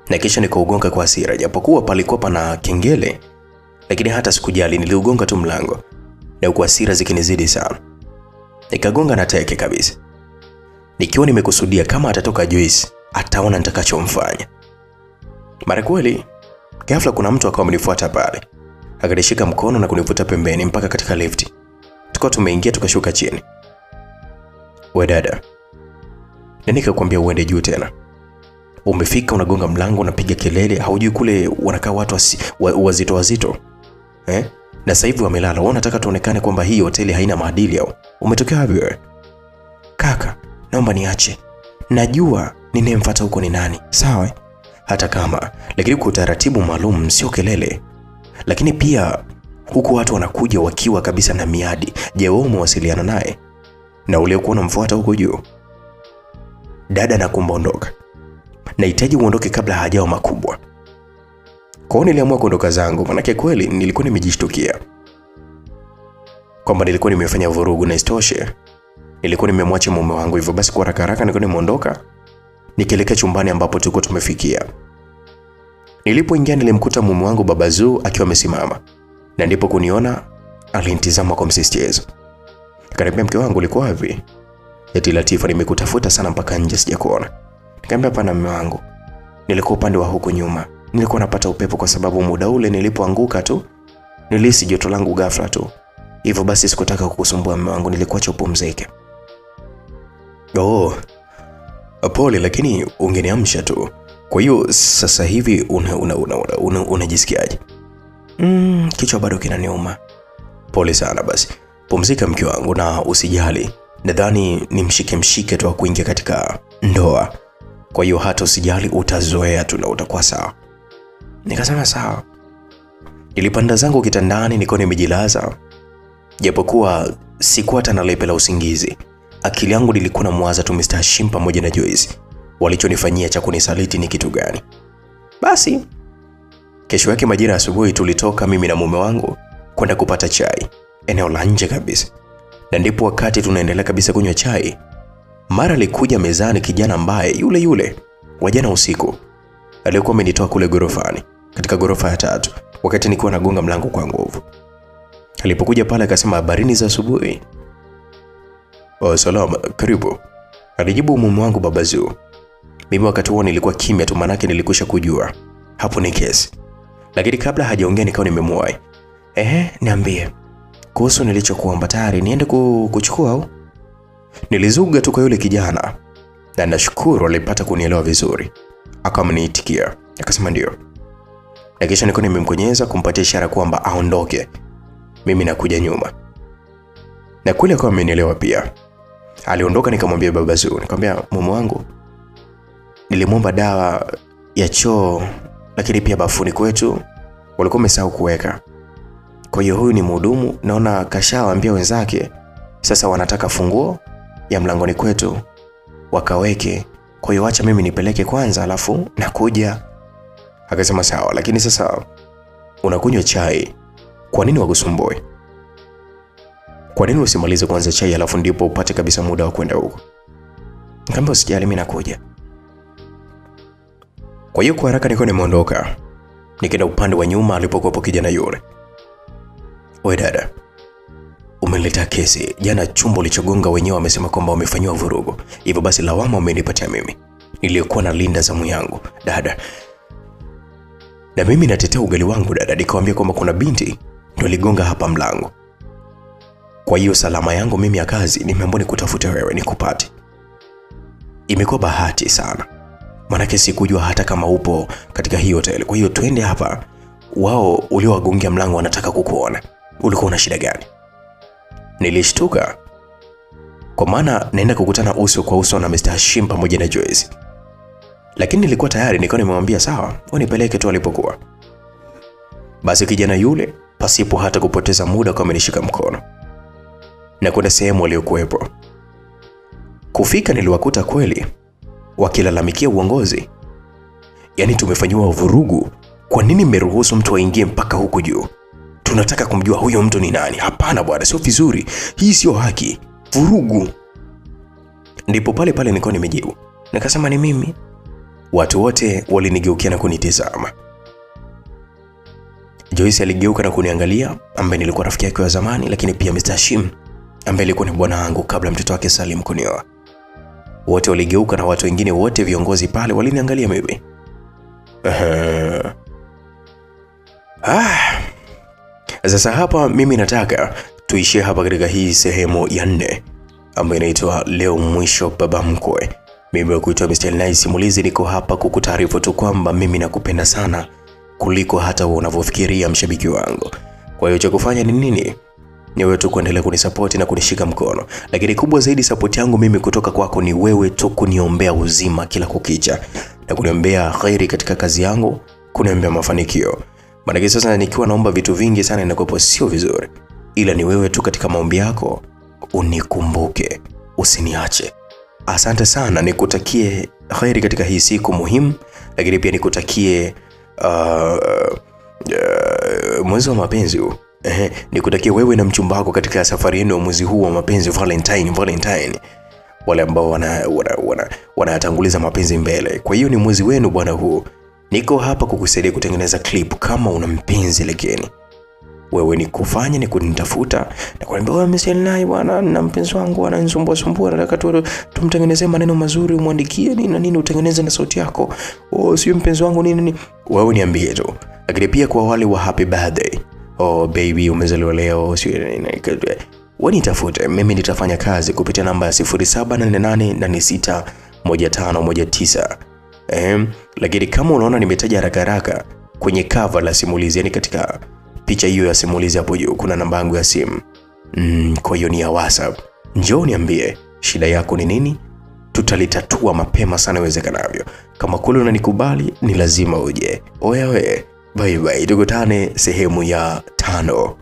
Na kisha nikaugonga kwa hasira, japokuwa palikuwa pana kengele, lakini hata sikujali, niliugonga tu mlango. Na kwa hasira zikinizidi sana, nikagonga na teke kabisa, nikiwa nimekusudia kama atatoka Joyce ataona nitakachomfanya. Mara kweli ghafla kuna mtu akawa amenifuata pale, akanishika mkono na kunivuta pembeni mpaka katika lift. Tukao tumeingia tukashuka chini. Wewe dada, nini nikakwambia uende juu tena? Umefika unagonga mlango, unapiga kelele, haujui kule wanakaa watu wazito wazito. Na sasa hivi wamelala. Wewe unataka tuonekane kwamba hii hoteli haina maadili au? Umetokea wapi wewe? Kaka, naomba niache. Najua ninayemfuata huko ni nani. Sawa? Hata kama, lakini kwa utaratibu maalum, sio kelele. Lakini pia huku watu wanakuja wakiwa kabisa na miadi. Je, wewe umewasiliana naye? Na uliokuwa unamfuata huko juu? Dada, nakuomba ondoka. Nahitaji uondoke kabla hajawa makubwa. Kwa hiyo niliamua kuondoka zangu, maana kweli nilikuwa nimejishtukia kwamba nilikuwa nimefanya vurugu, na istoshe nilikuwa nimemwacha mume wangu. Hivyo basi kwa haraka nilikuwa nimeondoka nikielekea chumbani ambapo tulikuwa tumefikia. Nilipoingia nilimkuta mume wangu Baba Zuu akiwa amesimama, na ndipo kuniona alinitazama kwa msisitizo. Akaniambia, mke wangu ulikuwa wapi? Eti Latifa, nimekutafuta sana mpaka nje sijakuona. Nikamwambia, hapana mume wangu, nilikuwa upande wa huko nyuma. Nilikuwa napata upepo kwa sababu muda ule nilipoanguka tu nilihisi joto langu ghafla tu. Hivyo basi sikutaka kukusumbua mume wangu, nilikuacha upumzike. Oh, pole, lakini ungeniamsha tu. Kwa hiyo sasa hivi unajisikiaje? Kichwa bado kinaniuma. Pole sana basi. Pumzika mke wangu na usijali. Nadhani ni mshike tu kuingia katika ndoa. Kwa hiyo hata usijali, utazoea tu na utakuwa sawa. Nikasema sawa. Nilipanda zangu kitandani, niko nimejilaza. Japokuwa sikuwa hata na lepe la usingizi. Akili yangu ilikuwa na mwaza tu Mr. Hashim pamoja na Joyce. Walichonifanyia cha kunisaliti ni kitu gani? Basi kesho yake majira asubuhi tulitoka mimi na mume wangu kwenda kupata chai eneo la nje kabisa. Na ndipo wakati tunaendelea kabisa kunywa chai, mara alikuja mezani kijana ambaye yule wa jana usiku alikuwa amenitoa kule gorofani, katika gorofa ya 3, wakati nilikuwa nagonga mlango kwa nguvu. Alipokuja pale akasema, habarini za asubuhi. Oh, salama, karibu, alijibu mume wangu Baba Zuu. Mimi wakati huo nilikuwa kimya tu, manake nilikwisha kujua hapo ni kesi. Lakini kabla hajaongea nikao nimemwai. Niambie kuhusu nilichokuomba, tayari niende kuchukua au? Nilizuga tu kwa yule kijana, na nashukuru alipata kunielewa vizuri. Akamniitikia, akasema ndio. Na kisha niko nimemkonyeza kumpatia ishara kwamba aondoke, mimi nakuja nyuma. Na kule akawa amenielewa pia. Aliondoka, nikamwambia Baba Zuu, nikamwambia mume wangu, nilimwomba dawa ya choo, lakini pia bafuni kwetu walikuwa wamesahau kuweka. Kwa hiyo huyu ni mhudumu, naona kashawaambia wenzake, sasa wanataka funguo ya mlangoni kwetu wakaweke. Kwa hiyo acha mimi nipeleke kwanza alafu nakuja. Akasema sawa, lakini sasa unakunywa chai, kwa nini wakusumbue? Kwa nini usimalize kwanza chai alafu ndipo upate kabisa muda wa kwenda huko? Nikamwambia usijali, mimi nakuja. Kwa hiyo kwa haraka niko nimeondoka, nikaenda upande wa nyuma alipokuwa kijana yule. Wewe dada, umeleta kesi. Jana chumba ulichogonga wenyewe wamesema kwamba wamefanywa vurugu. Hivyo basi lawama umenipatia mimi, nilikuwa na linda zamu yangu. Dada, na mimi natetea ugali wangu dada. Nikamwambia kwamba kuna binti ndio ligonga hapa mlango. Kwa hiyo salama yangu mimi ya kazi nimeamua nikutafute wewe nikupate. Imekuwa bahati sana, maana sikujua hata kama upo katika hii hotel. Kwa hiyo twende hapa. Wao uliowagongia mlango wanataka kukuona. Ulikuwa una shida gani? Nilishtuka, kwa maana naenda kukutana uso kwa uso na Mr. Hashim pamoja na Joyce. Lakini nilikuwa tayari, nilikuwa nimemwambia sawa, unipeleke tu alipokuwa. Basi kijana yule pasipo hata kupoteza muda kwa amenishika mkono na kwenda sehemu waliokuepo. Kufika niliwakuta kweli wakilalamikia uongozi. Yaani tumefanywa vurugu. Kwa nini mmeruhusu mtu aingie mpaka huko juu? Tunataka kumjua huyo mtu ni nani. Hapana bwana, sio vizuri. Hii sio haki. Vurugu. Ndipo pale nilikuwa nimejibu. Nikasema ni mimi. Watu wote walinigeukia na kunitazama. Joyce aligeuka na kuniangalia, ambaye nilikuwa rafiki yake wa zamani, lakini pia Mr. Hashim ambaye alikuwa ni bwana wangu kabla mtoto wake Salim kunioa. Wote waligeuka na watu wengine wote viongozi pale waliniangalia mimi. Sasa hapa mimi nataka tuishie hapa katika hii sehemu ya 4 ambayo inaitwa leo mwisho baba mkwe. Mimi nakuitwa Mr. Nice Simulizi, niko hapa kukutaarifu tu kwamba mimi nakupenda sana kuliko hata unavyofikiria mshabiki wangu. Kwa hiyo cha kufanya ni nini? Ni wewe tu kuendelea kunisupport na kunishika mkono. Lakini kubwa zaidi support yangu mimi kutoka kwako ni wewe tu kuniombea uzima kila kukicha. Na kuniombea khairi katika kazi yangu, kuniombea mafanikio. Maana sasa nikiwa naomba vitu vingi sana inakuwa sio vizuri. Ila ni wewe tu katika maombi yako unikumbuke, usiniache. Asante sana, nikutakie khairi katika hii siku muhimu, lakini pia nikutakie mwezi wa mapenzi huu. Nikutakie wewe na mchumba wako katika safari yenu ya mwezi huu wa mapenzi, Valentine. Wale ambao wanatanguliza mapenzi mbele. Kwa hiyo ni mwezi wenu bwana huu. Niko hapa kukusaidia kutengeneza clip kama una mpenzi, lakini wewe ni kufanya ni kunitafuta na kuniambia wewe msielai bwana, na mpenzi wangu ananisumbua, nataka tumtengenezee maneno mazuri, umwandikie nini na nini, utengeneze na sauti yako. Sio mpenzi wangu nini. Wewe niambie tu. Lakini pia kwa wale wa happy birthday, baby umezaliwa leo, sio nini, wewe nitafute, mimi nitafanya kazi kupitia namba ya 0788861519. Lakini kama unaona nimetaja haraka kwenye cover la simulizi, yani katika picha hiyo ya simulizi hapo juu kuna namba yangu ya simu. Kwa hiyo ni ya WhatsApp. Njoo niambie shida yako ni nini, tutalitatua mapema sana iwezekanavyo. Kama kweli unanikubali ni lazima uje. Oya we, bye bye, tukutane sehemu ya 5.